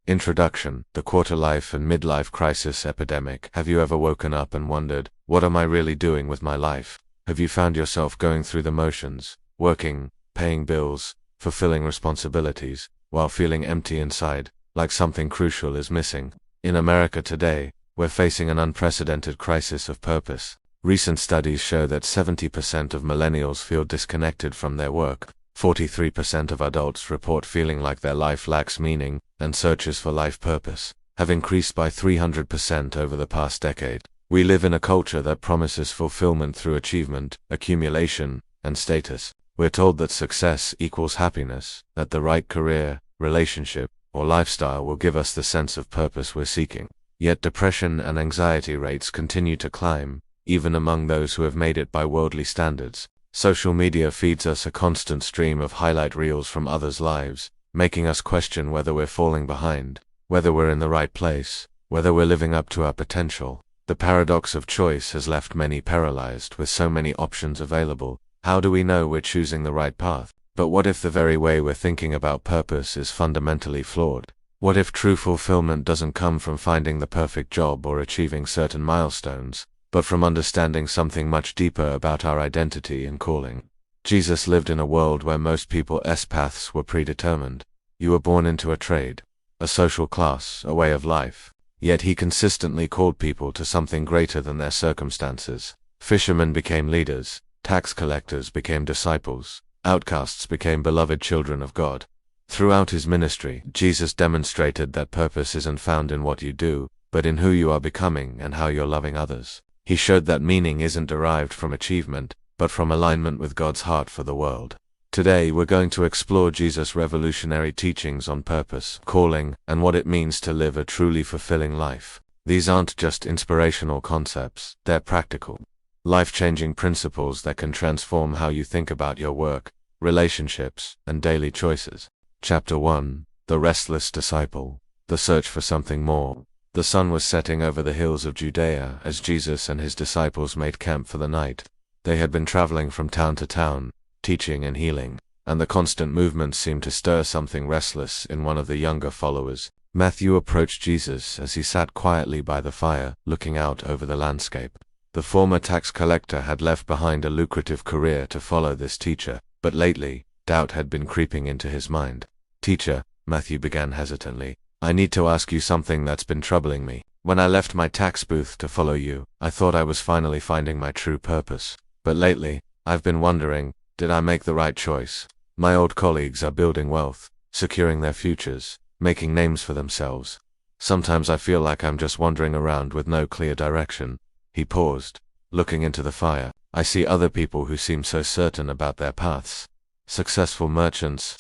Introduction: the quarter-life and midlife crisis epidemic. Have you ever woken up and wondered, what am I really doing with my life? Have you found yourself going through the motions, working, paying bills, fulfilling responsibilities, while feeling empty inside, like something crucial is missing? In America today, we're facing an unprecedented crisis of purpose. Recent studies show that 70% of millennials feel disconnected from their work. 43% of adults report feeling like their life lacks meaning, and searches for life purpose have increased by 300% over the past decade. We live in a culture that promises fulfillment through achievement, accumulation, and status. We're told that success equals happiness, that the right career, relationship, or lifestyle will give us the sense of purpose we're seeking. Yet depression and anxiety rates continue to climb, even among those who have made it by worldly standards. Social media feeds us a constant stream of highlight reels from others' lives, making us question whether we're falling behind, whether we're in the right place, whether we're living up to our potential. The paradox of choice has left many paralyzed. With so many options available, how do we know we're choosing the right path? But what if the very way we're thinking about purpose is fundamentally flawed? What if true fulfillment doesn't come from finding the perfect job or achieving certain milestones, but from understanding something much deeper about our identity and calling? Jesus lived in a world where most people's paths were predetermined. You were born into a trade, a social class, a way of life. Yet he consistently called people to something greater than their circumstances. Fishermen became leaders, tax collectors became disciples, outcasts became beloved children of God. Throughout his ministry, Jesus demonstrated that purpose isn't found in what you do, but in who you are becoming and how you're loving others. He showed that meaning isn't derived from achievement, but from alignment with God's heart for the world. Today we're going to explore Jesus' revolutionary teachings on purpose, calling, and what it means to live a truly fulfilling life. These aren't just inspirational concepts, they're practical, life-changing principles that can transform how you think about your work, relationships, and daily choices. Chapter 1: The Restless Disciple. The Search for Something More. The sun was setting over the hills of Judea as Jesus and his disciples made camp for the night. They had been traveling from town to town, teaching and healing, and the constant movement seemed to stir something restless in one of the younger followers. Matthew approached Jesus as he sat quietly by the fire, looking out over the landscape. The former tax collector had left behind a lucrative career to follow this teacher, but lately, doubt had been creeping into his mind. "Teacher," Matthew began hesitantly, "I need to ask you something that's been troubling me. When I left my tax booth to follow you, I thought I was finally finding my true purpose. But lately, I've been wondering, did I make the right choice? My old colleagues are building wealth, securing their futures, making names for themselves. Sometimes I feel like I'm just wandering around with no clear direction." He paused, looking into the fire. "I see other people who seem so certain about their paths. Successful merchants,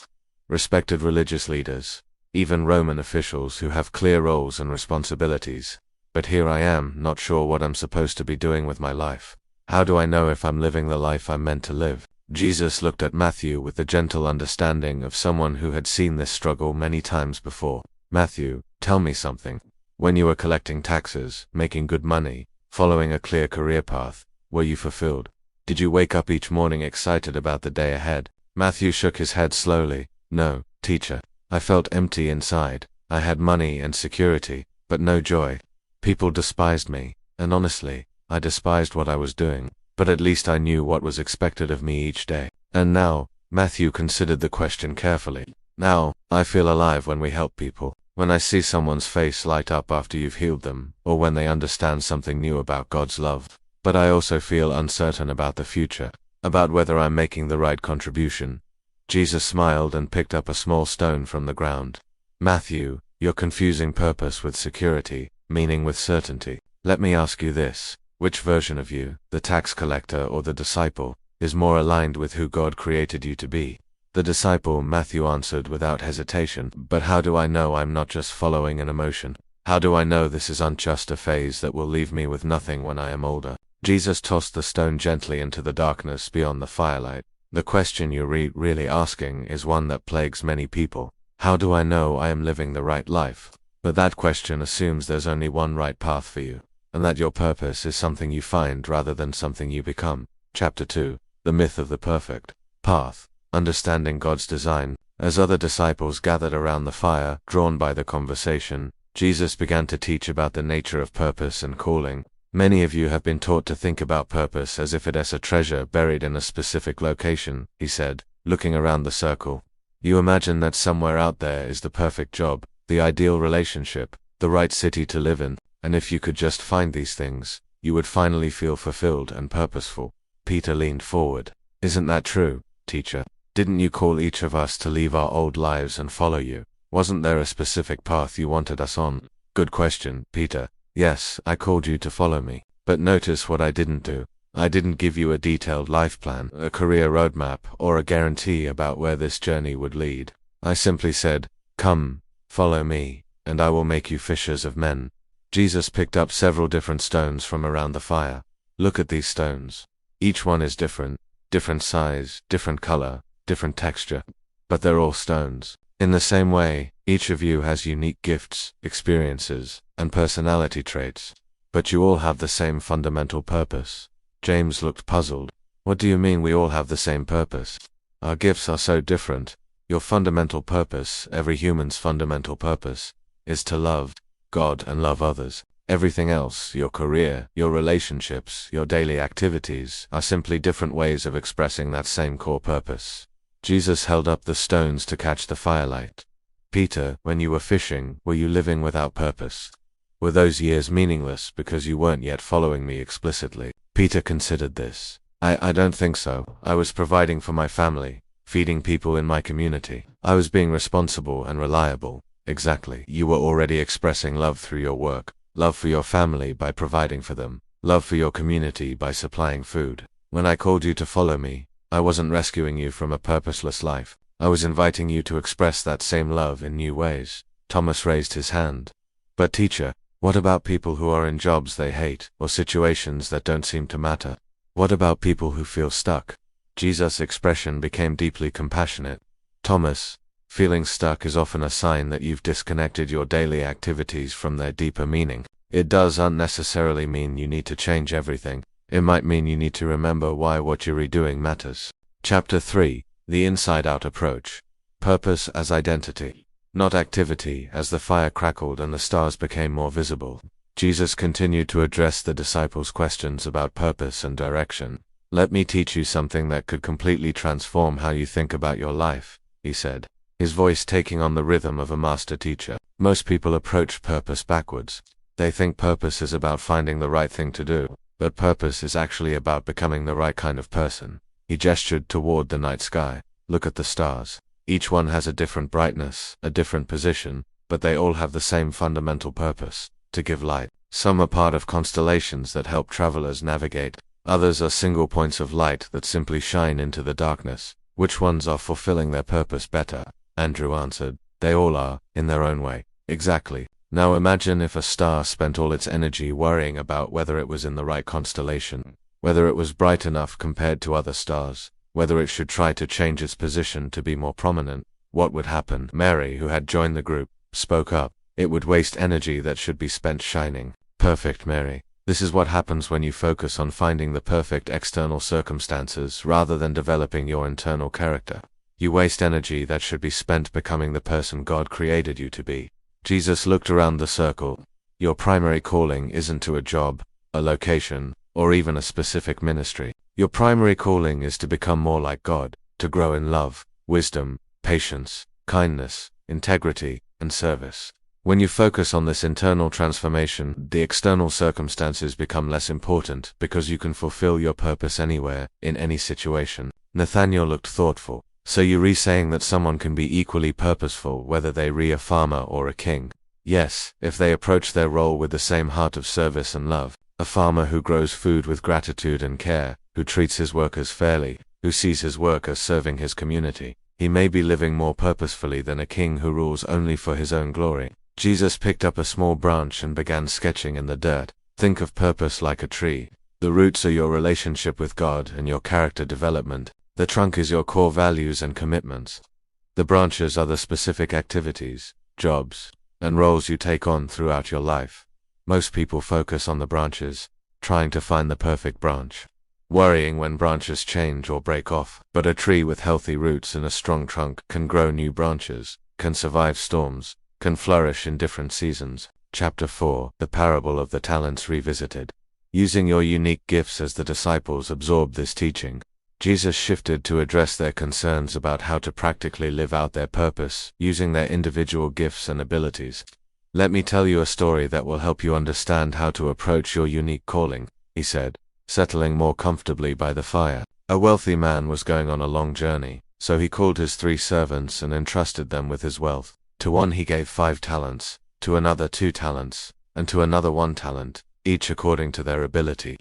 respected religious leaders, even Roman officials who have clear roles and responsibilities. But here I am, not sure what I'm supposed to be doing with my life. How do I know if I'm living the life I'm meant to live?" Jesus looked at Matthew with the gentle understanding of someone who had seen this struggle many times before. "Matthew, tell me something. When you were collecting taxes, making good money, following a clear career path, were you fulfilled? Did you wake up each morning excited about the day ahead?" Matthew shook his head slowly. "No, teacher. I felt empty inside. I had money and security, but no joy. People despised me, and honestly, I despised what I was doing. But at least I knew what was expected of me each day. And now," Matthew considered the question carefully, "now, I feel alive when we help people. When I see someone's face light up after you've healed them, or when they understand something new about God's love. But I also feel uncertain about the future, about whether I'm making the right contribution." Jesus smiled and picked up a small stone from the ground. "Matthew, you're confusing purpose with security, meaning with certainty. Let me ask you this. Which version of you, the tax collector or the disciple, is more aligned with who God created you to be?" "The disciple," Matthew answered without hesitation. "But how do I know I'm not just following an emotion? How do I know this isn't just a phase that will leave me with nothing when I am older?" Jesus tossed the stone gently into the darkness beyond the firelight. "The question you're really asking is one that plagues many people. How do I know I am living the right life? But that question assumes there's only one right path for you, and that your purpose is something you find rather than something you become." Chapter 2: The Myth of the Perfect Path. understanding God's design. As other disciples gathered around the fire, drawn by the conversation, Jesus began to teach about the nature of purpose and calling. Many of you have been taught to think about purpose as if it is a treasure buried in a specific location, he said, looking around the circle. You imagine that somewhere out there is the perfect job, the ideal relationship, the right city to live in, and if you could just find these things, you would finally feel fulfilled and purposeful. Peter leaned forward. Isn't that true, teacher? Didn't you call each of us to leave our old lives and follow you? Wasn't there a specific path you wanted us on? Good question, Peter. Yes, I called you to follow me. But notice what I didn't do. I didn't give you a detailed life plan, a career roadmap, or a guarantee about where this journey would lead. I simply said, "Come, follow me, and I will make you fishers of men." Jesus picked up several different stones from around the fire. Look at these stones. Each one is different size, different color, different texture. But they're all stones. In the same way, each of you has unique gifts, experiences, and personality traits. But you all have the same fundamental purpose. James looked puzzled. What do you mean we all have the same purpose? Our gifts are so different. Your fundamental purpose, every human's fundamental purpose, is to love God and love others. Everything else, your career, your relationships, your daily activities, are simply different ways of expressing that same core purpose. Jesus held up the stones to catch the firelight. Peter, when you were fishing, were you living without purpose? Were those years meaningless because you weren't yet following me explicitly? Peter considered this. I don't think so. I was providing for my family, feeding people in my community. I was being responsible and reliable. Exactly. You were already expressing love through your work, love for your family by providing for them, love for your community by supplying food. When I called you to follow me, I wasn't rescuing you from a purposeless life. I was inviting you to express that same love in new ways. Thomas raised his hand. But teacher, what about people who are in jobs they hate, or situations that don't seem to matter? What about people who feel stuck? Jesus' expression became deeply compassionate. Thomas, feeling stuck is often a sign that you've disconnected your daily activities from their deeper meaning. It doesn't necessarily mean you need to change everything. It might mean you need to remember why what you're redoing matters. Chapter 3. The Inside-Out Approach. Purpose as Identity, not activity. As the fire crackled and the stars became more visible, Jesus continued to address the disciples' questions about purpose and direction. Let me teach you something that could completely transform how you think about your life, he said, his voice taking on the rhythm of a master teacher. Most people approach purpose backwards. They think purpose is about finding the right thing to do, but purpose is actually about becoming the right kind of person. He gestured toward the night sky. Look at the stars. Each one has a different brightness, a different position, but they all have the same fundamental purpose: to give light. Some are part of constellations that help travelers navigate. Others are single points of light that simply shine into the darkness. Which ones are fulfilling their purpose better? Andrew answered. They all are, in their own way. Exactly. Now imagine if a star spent all its energy worrying about whether it was in the right constellation, whether it was bright enough compared to other stars, whether it should try to change its position to be more prominent. What would happen? Mary, who had joined the group, spoke up. It would waste energy that should be spent shining. Perfect, Mary. This is what happens when you focus on finding the perfect external circumstances rather than developing your internal character. You waste energy that should be spent becoming the person God created you to be. Jesus looked around the circle. Your primary calling isn't to a job, a location, or even a specific ministry. Your primary calling is to become more like God, to grow in love, wisdom, patience, kindness, integrity, and service. When you focus on this internal transformation, the external circumstances become less important because you can fulfill your purpose anywhere, in any situation. Nathaniel looked thoughtful. So you're saying that someone can be equally purposeful whether they're a farmer or a king? Yes, if they approach their role with the same heart of service and love. A farmer who grows food with gratitude and care, who treats his workers fairly, who sees his work as serving his community. He may be living more purposefully than a king who rules only for his own glory. Jesus picked up a small branch and began sketching in the dirt. Think of purpose like a tree. The roots are your relationship with God and your character development. The trunk is your core values and commitments. The branches are the specific activities, jobs, and roles you take on throughout your life. Most people focus on the branches, trying to find the perfect branch. worrying when branches change or break off. But a tree with healthy roots and a strong trunk can grow new branches, can survive storms, can flourish in different seasons. Chapter 4, The Parable of the Talents Revisited. Using your unique gifts as the disciples absorbed this teaching, Jesus shifted to address their concerns about how to practically live out their purpose using their individual gifts and abilities. Let me tell you a story that will help you understand how to approach your unique calling, he said, settling more comfortably by the fire. A wealthy man was going on a long journey, so he called his 3 servants and entrusted them with his wealth. To one he gave 5 talents, to another 2 talents, and to another 1 talent, each according to their ability.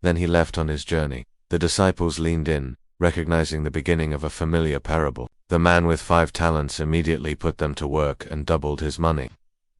Then he left on his journey. The disciples leaned in, recognizing the beginning of a familiar parable. The man with 5 talents immediately put them to work and doubled his money.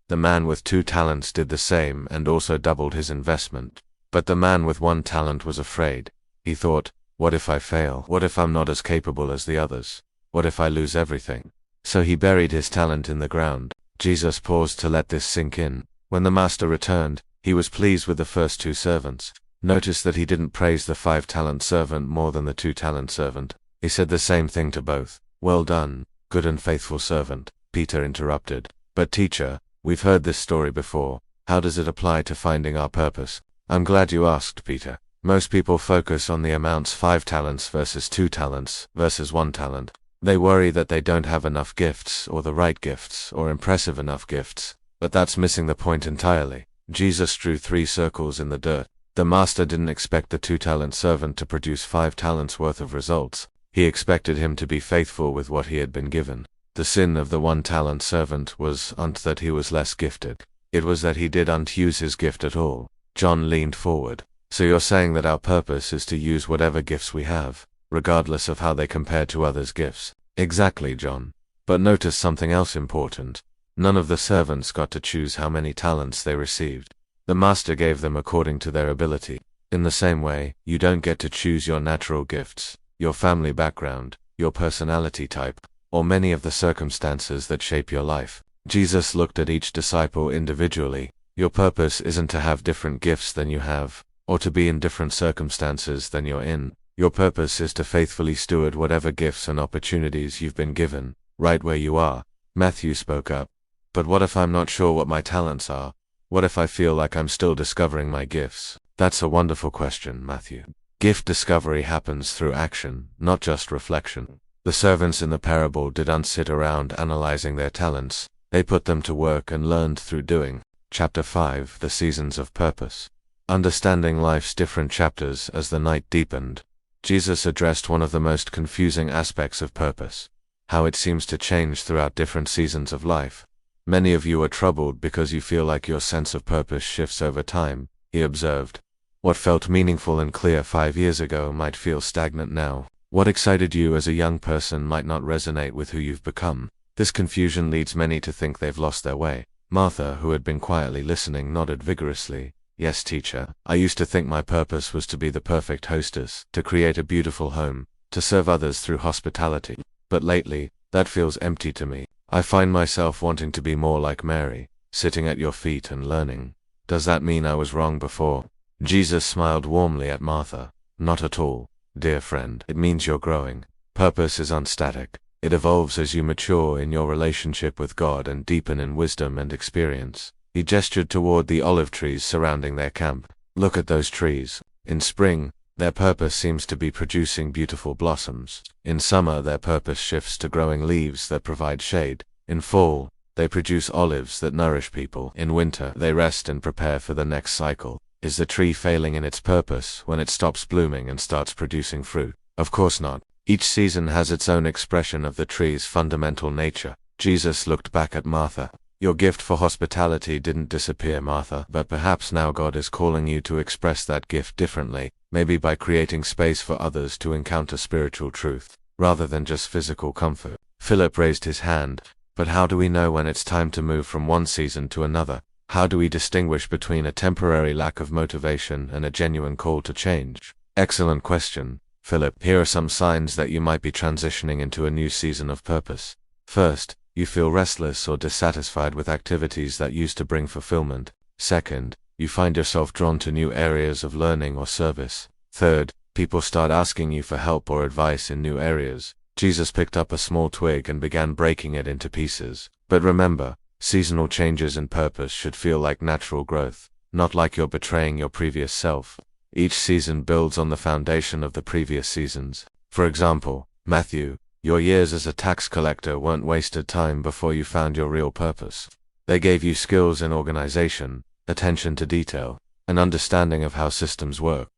The man with 2 talents did the same and also doubled his investment. But the man with 1 talent was afraid. He thought, what if I fail? What if I'm not as capable as the others? What if I lose everything? So he buried his talent in the ground. Jesus paused to let this sink in. When the master returned, he was pleased with the first 2 servants. Notice that he didn't praise the 5-talent servant more than the 2-talent servant. He said the same thing to both. Well done, good and faithful servant, Peter interrupted. But teacher, we've heard this story before. How does it apply to finding our purpose? I'm glad you asked, Peter. Most people focus on the amounts 5 talents versus 2 talents versus 1 talent. They worry that they don't have enough gifts or the right gifts or impressive enough gifts. But that's missing the point entirely. Jesus drew 3 circles in the dirt. The master didn't expect the 2-talent servant to produce 5 talents worth of results. He expected him to be faithful with what he had been given. The sin of the 1-talent servant wasn't that he was less gifted. It was that he didn't use his gift at all. John leaned forward. So you're saying that our purpose is to use whatever gifts we have, regardless of how they compare to others' gifts? Exactly, John. But notice something else important. None of the servants got to choose how many talents they received. The master gave them according to their ability. In the same way, you don't get to choose your natural gifts, your family background, your personality type, or many of the circumstances that shape your life. Jesus looked at each disciple individually. Your purpose isn't to have different gifts than you have, or to be in different circumstances than you're in. Your purpose is to faithfully steward whatever gifts and opportunities you've been given, right where you are. Matthew spoke up. But what if I'm not sure what my talents are? What if I feel like I'm still discovering my gifts? That's a wonderful question, Matthew. Gift discovery happens through action, not just reflection. The servants in the parable didn't sit around analyzing their talents. They put them to work and learned through doing. Chapter 5, The Seasons of Purpose. Understanding life's different chapters as the night deepened, Jesus addressed one of the most confusing aspects of purpose: how it seems to change throughout different seasons of life. Many of you are troubled because you feel like your sense of purpose shifts over time, he observed. What felt meaningful and clear 5 years ago might feel stagnant now. What excited you as a young person might not resonate with who you've become. This confusion leads many to think they've lost their way. Martha, who had been quietly listening, nodded vigorously. Yes, teacher. I used to think my purpose was to be the perfect hostess, to create a beautiful home, to serve others through hospitality. But lately, that feels empty to me. I find myself wanting to be more like Mary, sitting at your feet and learning. Does that mean I was wrong before? Jesus smiled warmly at Martha. Not at all, dear friend. It means you're growing. Purpose is unstatic. It evolves as you mature in your relationship with God and deepen in wisdom and experience. He gestured toward the olive trees surrounding their camp. Look at those trees. In spring, their purpose seems to be producing beautiful blossoms. In summer, their purpose shifts to growing leaves that provide shade. In fall, they produce olives that nourish people. In winter, they rest and prepare for the next cycle. Is the tree failing in its purpose when it stops blooming and starts producing fruit? Of course not. Each season has its own expression of the tree's fundamental nature. Jesus looked back at Martha. Your gift for hospitality didn't disappear, Martha, but perhaps now God is calling you to express that gift differently, maybe by creating space for others to encounter spiritual truth, rather than just physical comfort. Philip raised his hand. But how do we know when it's time to move from one season to another? How do we distinguish between a temporary lack of motivation and a genuine call to change? Excellent question, Philip. Here are some signs that you might be transitioning into a new season of purpose. First, you feel restless or dissatisfied with activities that used to bring fulfillment. Second, you find yourself drawn to new areas of learning or service. Third, People start asking you for help or advice in new areas. Jesus picked up a small twig and began breaking it into pieces. But remember, seasonal changes in purpose should feel like natural growth, not like you're betraying your previous self. Each season builds on the foundation of the previous seasons. For example, Matthew, your years as a tax collector weren't wasted time before you found your real purpose. They gave you skills in organization, attention to detail, and understanding of how systems work.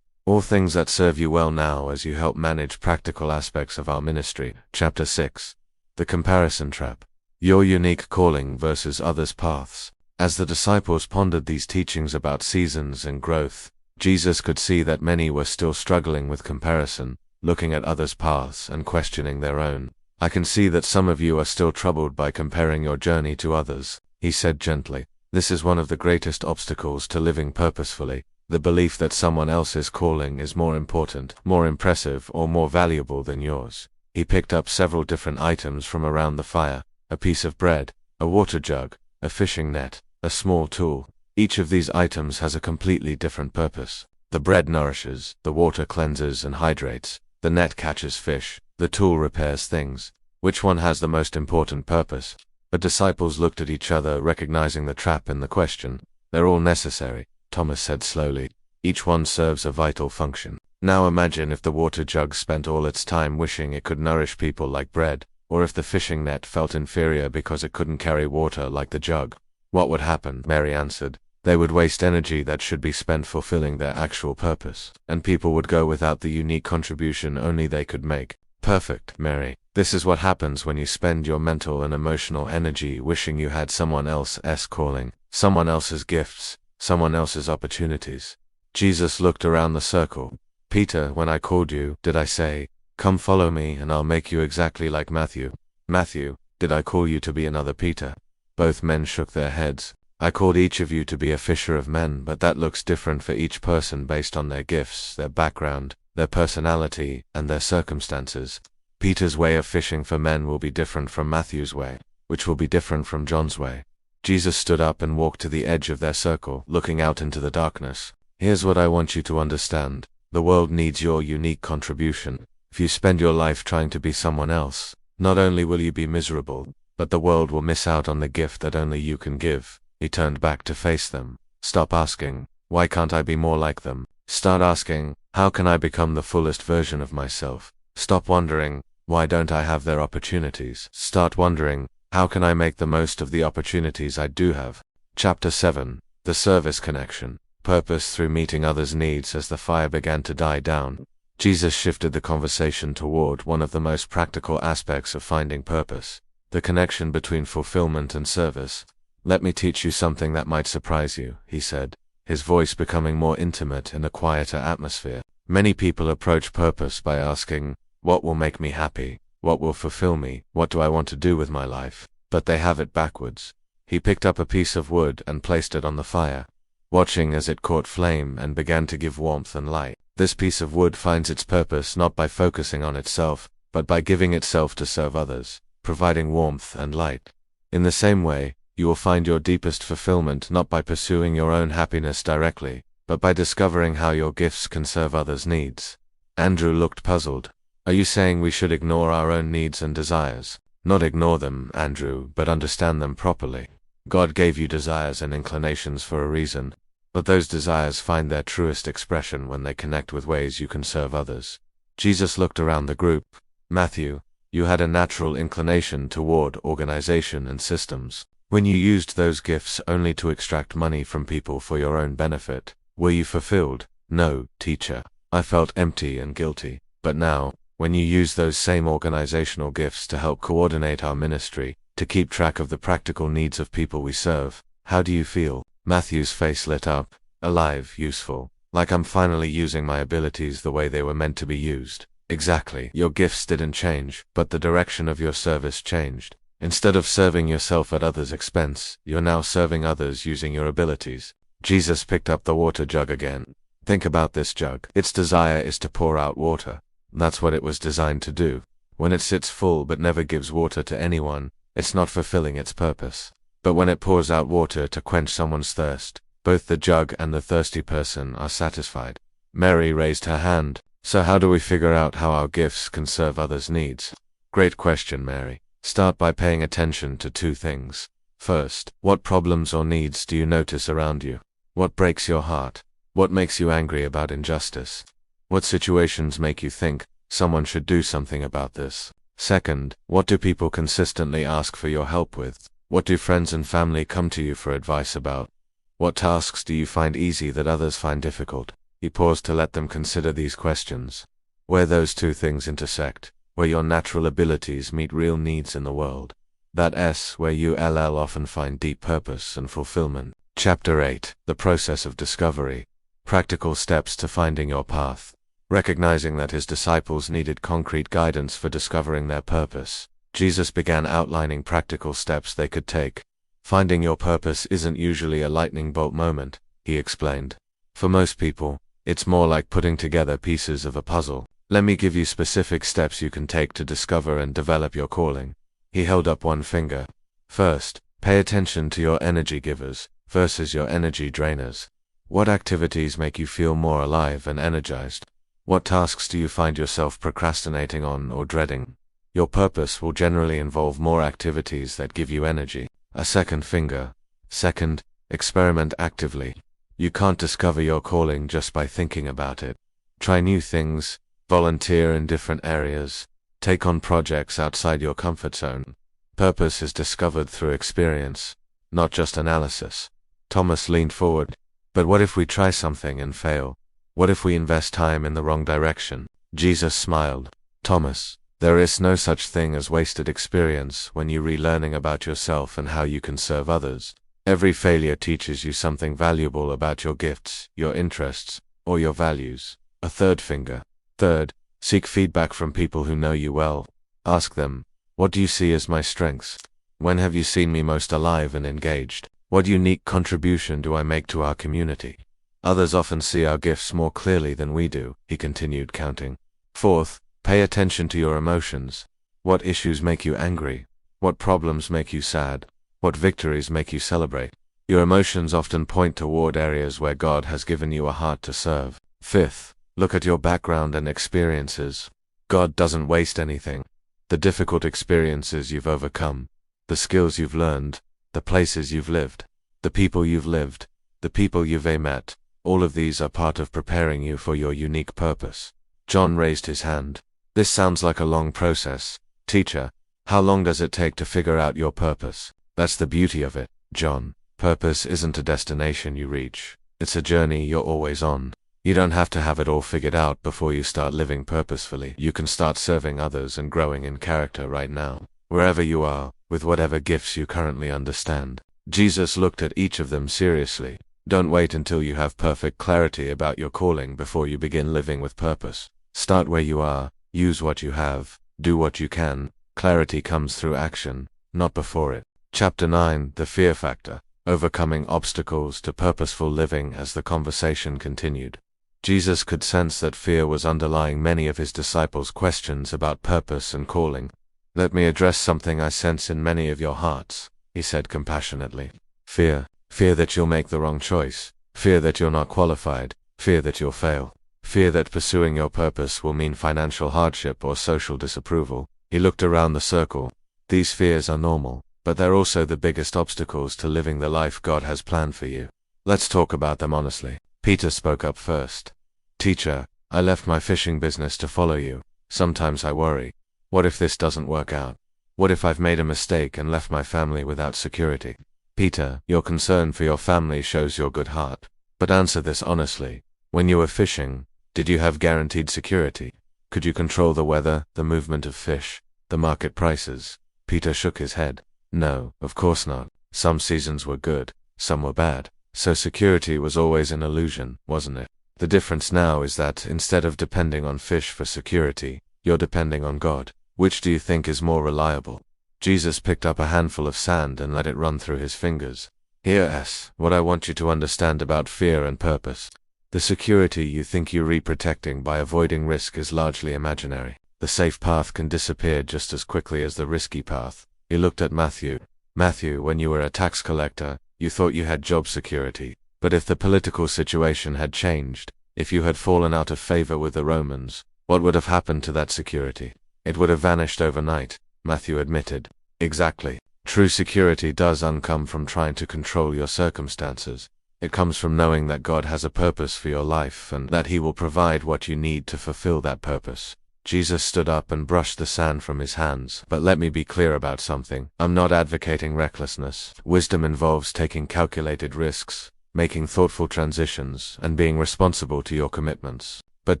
All things that serve you well now as you help manage practical aspects of our ministry. Chapter 6. The Comparison Trap. Your unique calling versus others' paths. As the disciples pondered these teachings about seasons and growth, Jesus could see that many were still struggling with comparison, looking at others' paths and questioning their own. I can see that some of you are still troubled by comparing your journey to others, he said gently. This is one of the greatest obstacles to living purposefully. The belief that someone else's calling is more important, more impressive, or more valuable than yours. He picked up several different items from around the fire: a piece of bread, a water jug, a fishing net, a small tool. Each of these items has a completely different purpose. The bread nourishes, the water cleanses and hydrates, the net catches fish, the tool repairs things. Which one has the most important purpose? The disciples looked at each other, recognizing the trap in the question. They're all necessary, Thomas said slowly. Each one serves a vital function. Now imagine if the water jug spent all its time wishing it could nourish people like bread, or if the fishing net felt inferior because it couldn't carry water like the jug. What would happen? Mary answered. They would waste energy that should be spent fulfilling their actual purpose, and people would go without the unique contribution only they could make. Perfect, Mary. This is what happens when you spend your mental and emotional energy wishing you had someone else's calling, someone else's gifts, someone else's opportunities. Jesus looked around the circle. Peter, when I called you, did I say, "Come follow me and I'll make you exactly like Matthew"? Matthew, did I call you to be another Peter? Both men shook their heads. I called each of you to be a fisher of men, but that looks different for each person based on their gifts, their background, their personality, and their circumstances. Peter's way of fishing for men will be different from Matthew's way, which will be different from John's way. Jesus stood up and walked to the edge of their circle, looking out into the darkness. Here's what I want you to understand. The world needs your unique contribution. If you spend your life trying to be someone else, not only will you be miserable, but the world will miss out on the gift that only you can give. He turned back to face them. Stop asking, "Why can't I be more like them?" Start asking, "How can I become the fullest version of myself?" Stop wondering, "Why don't I have their opportunities?" Start wondering, "How can I make the most of the opportunities I do have?" Chapter 7. The Service Connection. Purpose through meeting others' needs. As the fire began to die down, Jesus shifted the conversation toward one of the most practical aspects of finding purpose: the connection between fulfillment and service. "Let me teach you something that might surprise you," he said, his voice becoming more intimate in a quieter atmosphere. Many people approach purpose by asking, "What will make me happy? What will fulfill me? What do I want to do with my life?" But they have it backwards. He picked up a piece of wood and placed it on the fire, watching as it caught flame and began to give warmth and light. This piece of wood finds its purpose not by focusing on itself, but by giving itself to serve others, providing warmth and light. In the same way, you will find your deepest fulfillment not by pursuing your own happiness directly, but by discovering how your gifts can serve others' needs. Andrew looked puzzled. "Are you saying we should ignore our own needs and desires?" "Not ignore them, Andrew, but understand them properly. God gave you desires and inclinations for a reason, but those desires find their truest expression when they connect with ways you can serve others." Jesus looked around the group. "Matthew, you had a natural inclination toward organization and systems. When you used those gifts only to extract money from people for your own benefit, were you fulfilled?" "No, teacher. I felt empty and guilty." "But now, when you use those same organizational gifts to help coordinate our ministry, to keep track of the practical needs of people we serve, how do you feel?" Matthew's face lit up. "Alive, useful. Like I'm finally using my abilities the way they were meant to be used." "Exactly. Your gifts didn't change, but the direction of your service changed. Instead of serving yourself at others' expense, you're now serving others using your abilities." Jesus picked up the water jug again. "Think about this jug. Its desire is to pour out water. That's what it was designed to do. When it sits full but never gives water to anyone, it's not fulfilling its purpose. But when it pours out water to quench someone's thirst, both the jug and the thirsty person are satisfied." Mary raised her hand. So how do we figure out how our gifts can serve others' needs? Great question, Mary. Start by paying attention to two things. First, what problems or needs do you notice around you? What breaks your heart? What makes you angry about injustice? What situations make you think, someone should do something about this? Second, what do people consistently ask for your help with? What do friends and family come to you for advice about? What tasks do you find easy that others find difficult? He paused to let them consider these questions. Where those two things intersect, where your natural abilities meet real needs in the world. That S where you often find deep purpose and fulfillment. Chapter 8, The Process of Discovery. Practical steps to finding your path. Recognizing that his disciples needed concrete guidance for discovering their purpose, Jesus began outlining practical steps they could take. Finding your purpose isn't usually a lightning bolt moment, he explained. For most people, it's more like putting together pieces of a puzzle. Let me give you specific steps you can take to discover and develop your calling. He held up one finger. First, pay attention to your energy givers versus your energy drainers. What activities make you feel more alive and energized? What tasks do you find yourself procrastinating on or dreading? Your purpose will generally involve more activities that give you energy. A second finger. Second, experiment actively. You can't discover your calling just by thinking about it. Try new things, volunteer in different areas, take on projects outside your comfort zone. Purpose is discovered through experience, not just analysis. Thomas leaned forward. But what if we try something and fail? What if we invest time in the wrong direction? Jesus smiled. Thomas, there is no such thing as wasted experience when you're relearning about yourself and how you can serve others. Every failure teaches you something valuable about your gifts, your interests, or your values. A third finger. Third, seek feedback from people who know you well. Ask them, what do you see as my strengths? When have you seen me most alive and engaged? What unique contribution do I make to our community? Others often see our gifts more clearly than we do, he continued, counting. Fourth, pay attention to your emotions. What issues make you angry? What problems make you sad? What victories make you celebrate? Your emotions often point toward areas where God has given you a heart to serve. Fifth, look at your background and experiences. God doesn't waste anything. The difficult experiences you've overcome, the skills you've learned, the places you've lived, the people you've lived, the people you've met, all of these are part of preparing you for your unique purpose. John raised his hand. This sounds like a long process. Teacher, how long does it take to figure out your purpose? That's the beauty of it, John. Purpose isn't a destination you reach. It's a journey you're always on. You don't have to have it all figured out before you start living purposefully. You can start serving others and growing in character right now, wherever you are, with whatever gifts you currently understand. Jesus looked at each of them seriously. Don't wait until you have perfect clarity about your calling before you begin living with purpose. Start where you are, use what you have, do what you can. Clarity comes through action, not before it. Chapter 9, The Fear Factor. Overcoming obstacles to purposeful living. As the conversation continued, Jesus could sense that fear was underlying many of his disciples' questions about purpose and calling. Let me address something I sense in many of your hearts, he said compassionately. Fear. Fear that you'll make the wrong choice. Fear that you're not qualified. Fear that you'll fail. Fear that pursuing your purpose will mean financial hardship or social disapproval. He looked around the circle. These fears are normal, but they're also the biggest obstacles to living the life God has planned for you. Let's talk about them honestly. Peter spoke up first. Teacher, I left my fishing business to follow you. Sometimes I worry. What if this doesn't work out? What if I've made a mistake and left my family without security? Peter, your concern for your family shows your good heart. But answer this honestly. When you were fishing, did you have guaranteed security? Could you control the weather, the movement of fish, the market prices? Peter shook his head. No, of course not. Some seasons were good, some were bad. So security was always an illusion, wasn't it? The difference now is that instead of depending on fish for security, you're depending on God. Which do you think is more reliable? Jesus picked up a handful of sand and let it run through his fingers. Here's what I want you to understand about fear and purpose. The security you think you're protecting by avoiding risk is largely imaginary. The safe path can disappear just as quickly as the risky path. He looked at Matthew. Matthew, when you were a tax collector, you thought you had job security. But if the political situation had changed, If you had fallen out of favor with the Romans, what would have happened to that security? It would have vanished overnight, Matthew admitted. Exactly. True security doesn't come from trying to control your circumstances. It comes from knowing that God has a purpose for your life and that He will provide what you need to fulfill that purpose. Jesus stood up and brushed the sand from his hands. But let me be clear about something. I'm not advocating recklessness. Wisdom involves taking calculated risks, making thoughtful transitions, and being responsible to your commitments. But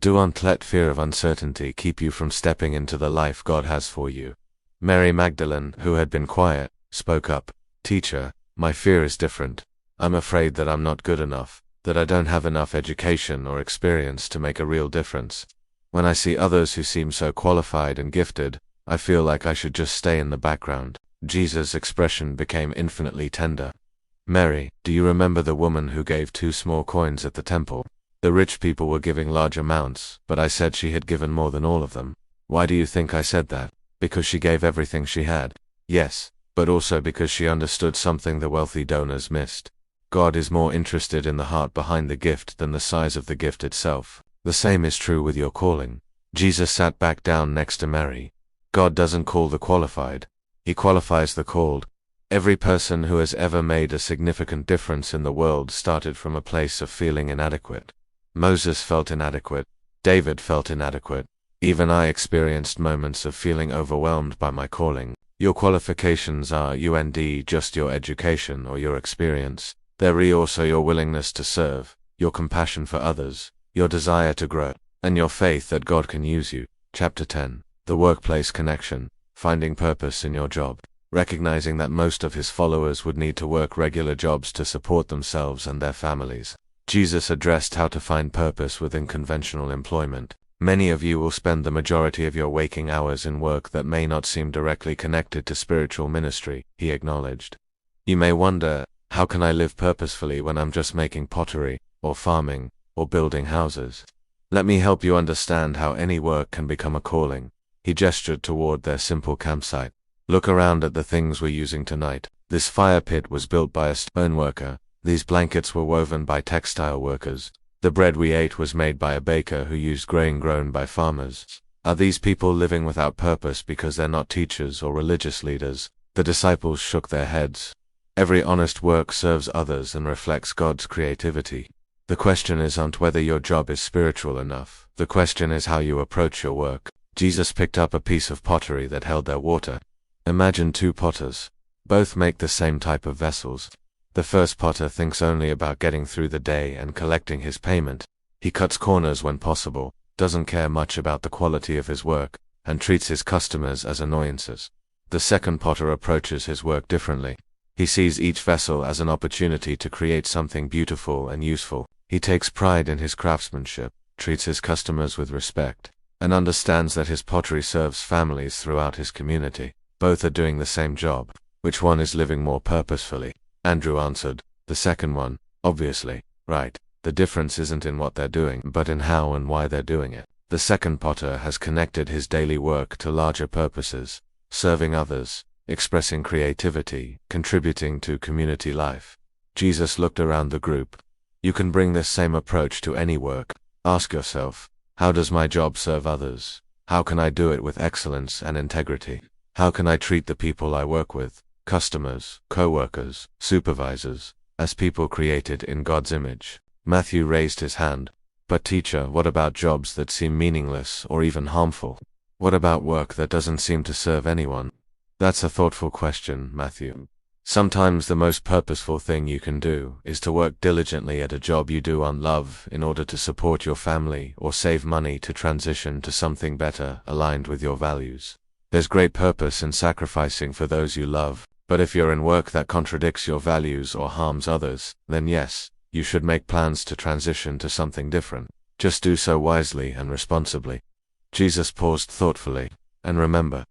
don't let fear of uncertainty keep you from stepping into the life God has for you. Mary Magdalene, who had been quiet, spoke up. Teacher, my fear is different. I'm afraid that I'm not good enough, that I don't have enough education or experience to make a real difference. When I see others who seem so qualified and gifted, I feel like I should just stay in the background. Jesus' expression became infinitely tender. Mary, do you remember the woman who gave 2 small coins at the temple? The rich people were giving large amounts, but I said she had given more than all of them. Why do you think I said that? Because she gave everything she had. Yes, but also because she understood something the wealthy donors missed. God is more interested in the heart behind the gift than the size of the gift itself. The same is true with your calling. Jesus sat back down next to Mary. God doesn't call the qualified. He qualifies the called. Every person who has ever made a significant difference in the world started from a place of feeling inadequate. Moses felt inadequate. David felt inadequate. Even I experienced moments of feeling overwhelmed by my calling. Your qualifications are just your education or your experience. They're also your willingness to serve, your compassion for others, your desire to grow, and your faith that God can use you. Chapter 10. The Workplace Connection. Finding purpose in your job. Recognizing that most of his followers would need to work regular jobs to support themselves and their families, Jesus addressed how to find purpose within conventional employment. Many of you will spend the majority of your waking hours in work that may not seem directly connected to spiritual ministry, he acknowledged. You may wonder, how can I live purposefully when I'm just making pottery, or farming, or building houses? Let me help you understand how any work can become a calling. He gestured toward their simple campsite. Look around at the things we're using tonight. This fire pit was built by a stone worker. These blankets were woven by textile workers. The bread we ate was made by a baker who used grain grown by farmers. Are these people living without purpose because they're not teachers or religious leaders? The disciples shook their heads. Every honest work serves others and reflects God's creativity. The question isn't whether your job is spiritual enough. The question is how you approach your work. Jesus picked up a piece of pottery that held their water. Imagine 2 potters. Both make the same type of vessels. The first potter thinks only about getting through the day and collecting his payment. He cuts corners when possible, doesn't care much about the quality of his work, and treats his customers as annoyances. The second potter approaches his work differently. He sees each vessel as an opportunity to create something beautiful and useful. He takes pride in his craftsmanship, treats his customers with respect, and understands that his pottery serves families throughout his community. Both are doing the same job. Which one is living more purposefully? Andrew answered, the second one, obviously. Right. The difference isn't in what they're doing, but in how and why they're doing it. The second potter has connected his daily work to larger purposes, serving others, expressing creativity, contributing to community life. Jesus looked around the group. You can bring this same approach to any work. Ask yourself, how does my job serve others? How can I do it with excellence and integrity? How can I treat the people I work with, customers, co-workers, supervisors, as people created in God's image? Matthew raised his hand. But teacher, what about jobs that seem meaningless or even harmful? What about work that doesn't seem to serve anyone? That's a thoughtful question, Matthew. Sometimes the most purposeful thing you can do is to work diligently at a job you do on love in order to support your family or save money to transition to something better aligned with your values. There's great purpose in sacrificing for those you love, but if you're in work that contradicts your values or harms others, then yes, you should make plans to transition to something different. Just do so wisely and responsibly. Jesus paused thoughtfully. And remember,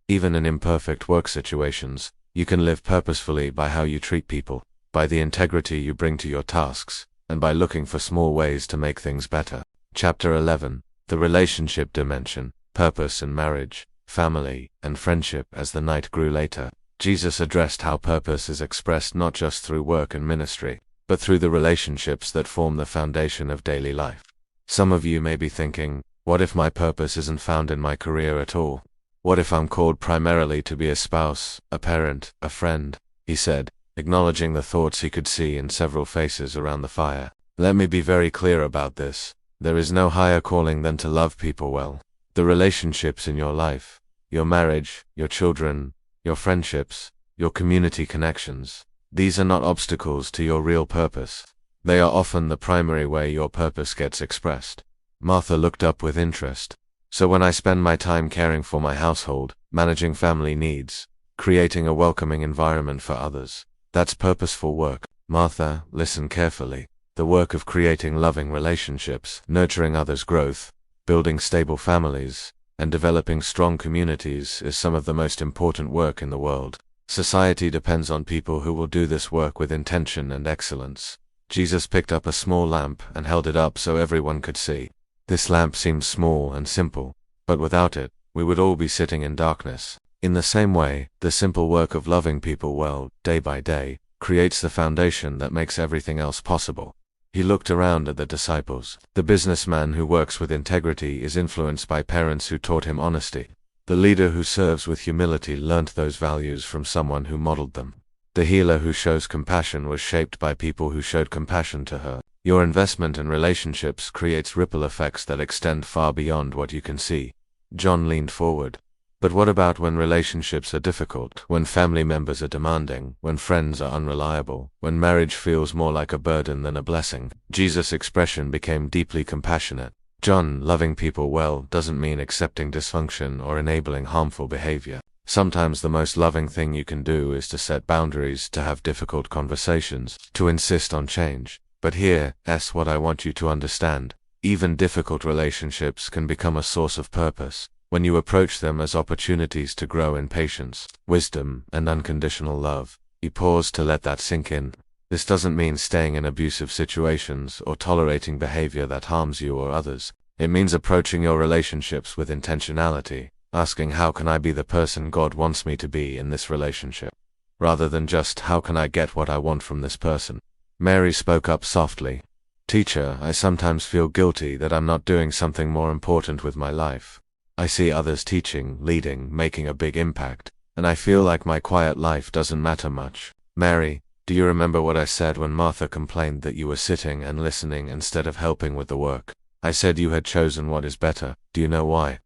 even in imperfect work situations, you can live purposefully by how you treat people, by the integrity you bring to your tasks, and by looking for small ways to make things better. Chapter 11. The Relationship Dimension. Purpose in Marriage, Family, and Friendship. As the night grew later, Jesus addressed how purpose is expressed not just through work and ministry, but through the relationships that form the foundation of daily life. Some of you may be thinking, what if my purpose isn't found in my career at all? What if I'm called primarily to be a spouse, a parent, a friend? He said, acknowledging the thoughts he could see in several faces around the fire. Let me be very clear about this. There is no higher calling than to love people well. The relationships in your life, your marriage, your children, your friendships, your community connections, these are not obstacles to your real purpose. They are often the primary way your purpose gets expressed. Martha looked up with interest. So when I spend my time caring for my household, managing family needs, creating a welcoming environment for others, that's purposeful work. Martha, listen carefully. The work of creating loving relationships, nurturing others' growth, building stable families, and developing strong communities is some of the most important work in the world. Society depends on people who will do this work with intention and excellence. Jesus picked up a small lamp and held it up so everyone could see. This lamp seems small and simple, but without it, we would all be sitting in darkness. In the same way, the simple work of loving people well, day by day, creates the foundation that makes everything else possible. He looked around at the disciples. The businessman who works with integrity is influenced by parents who taught him honesty. The leader who serves with humility learnt those values from someone who modeled them. The healer who shows compassion was shaped by people who showed compassion to her. Your investment in relationships creates ripple effects that extend far beyond what you can see. John leaned forward. But what about when relationships are difficult, when family members are demanding, when friends are unreliable, when marriage feels more like a burden than a blessing? Jesus' expression became deeply compassionate. John, loving people well doesn't mean accepting dysfunction or enabling harmful behavior. Sometimes the most loving thing you can do is to set boundaries, to have difficult conversations, to insist on change. But here's what I want you to understand. Even difficult relationships can become a source of purpose when you approach them as opportunities to grow in patience, wisdom, and unconditional love. He paused to let that sink in. This doesn't mean staying in abusive situations or tolerating behavior that harms you or others. It means approaching your relationships with intentionality, asking how can I be the person God wants me to be in this relationship, rather than just how can I get what I want from this person. Mary spoke up softly. Teacher, I sometimes feel guilty that I'm not doing something more important with my life. I see others teaching, leading, making a big impact, and I feel like my quiet life doesn't matter much. Mary, do you remember what I said when Martha complained that you were sitting and listening instead of helping with the work? I said you had chosen what is better. Do you know why?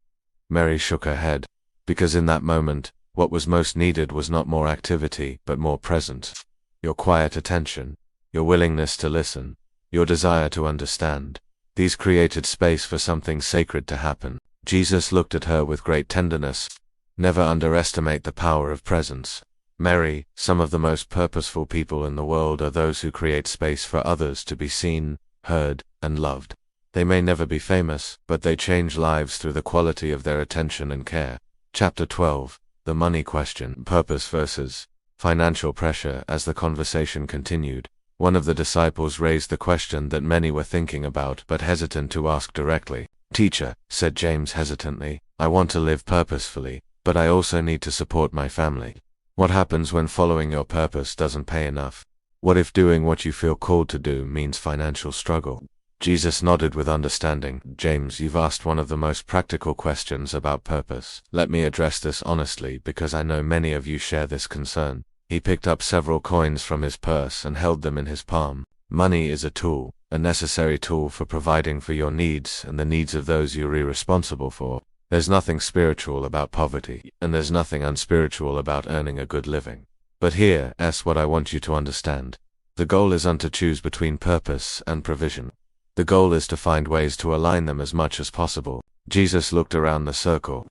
Mary shook her head. Because in that moment, what was most needed was not more activity, but more presence. Your quiet attention, your willingness to listen, your desire to understand. These created space for something sacred to happen. Jesus looked at her with great tenderness. Never underestimate the power of presence. Mary, some of the most purposeful people in the world are those who create space for others to be seen, heard, and loved. They may never be famous, but they change lives through the quality of their attention and care. Chapter 12. The Money Question. Purpose versus financial pressure. As the conversation continued, one of the disciples raised the question that many were thinking about but hesitant to ask directly. Teacher, said James hesitantly, I want to live purposefully, but I also need to support my family. What happens when following your purpose doesn't pay enough? What if doing what you feel called to do means financial struggle? Jesus nodded with understanding. James, you've asked one of the most practical questions about purpose. Let me address this honestly because I know many of you share this concern. He picked up several coins from his purse and held them in his palm. Money is a tool, a necessary tool for providing for your needs and the needs of those you're responsible for. There's nothing spiritual about poverty, and there's nothing unspiritual about earning a good living. But here's what I want you to understand. The goal isn't to choose between purpose and provision. The goal is to find ways to align them as much as possible. Jesus looked around the circle.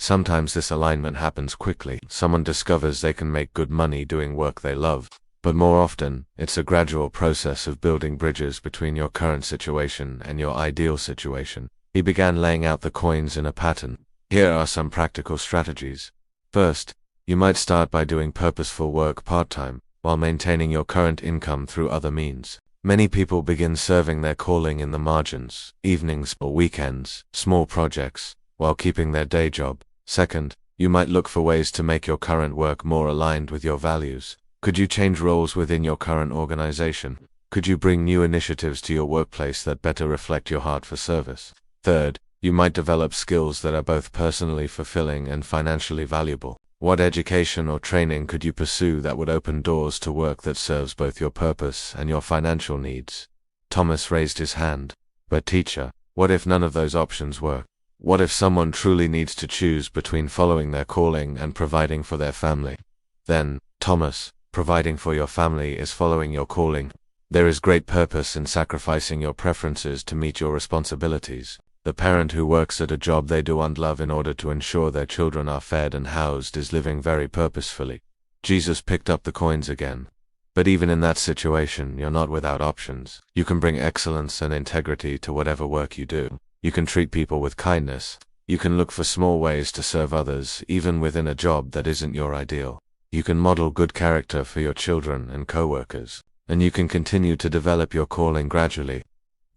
Sometimes this alignment happens quickly. Someone discovers they can make good money doing work they love. But more often, it's a gradual process of building bridges between your current situation and your ideal situation. He began laying out the coins in a pattern. Here are some practical strategies. First, you might start by doing purposeful work part-time, while maintaining your current income through other means. Many people begin serving their calling in the margins, evenings or weekends, small projects, while keeping their day job. Second, you might look for ways to make your current work more aligned with your values. Could you change roles within your current organization? Could you bring new initiatives to your workplace that better reflect your heart for service? Third, you might develop skills that are both personally fulfilling and financially valuable. What education or training could you pursue that would open doors to work that serves both your purpose and your financial needs? Thomas raised his hand. But teacher, what if none of those options work? What if someone truly needs to choose between following their calling and providing for their family? Then, Thomas, providing for your family is following your calling. There is great purpose in sacrificing your preferences to meet your responsibilities. The parent who works at a job they do and love in order to ensure their children are fed and housed is living very purposefully. Jesus picked up the coins again. But even in that situation, you're not without options. You can bring excellence and integrity to whatever work you do. You can treat people with kindness. You can look for small ways to serve others, even within a job that isn't your ideal. You can model good character for your children and co-workers. And you can continue to develop your calling gradually.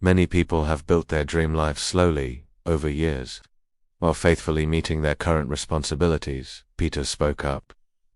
Many people have built their dream life slowly, over years, while faithfully meeting their current responsibilities. Peter spoke up.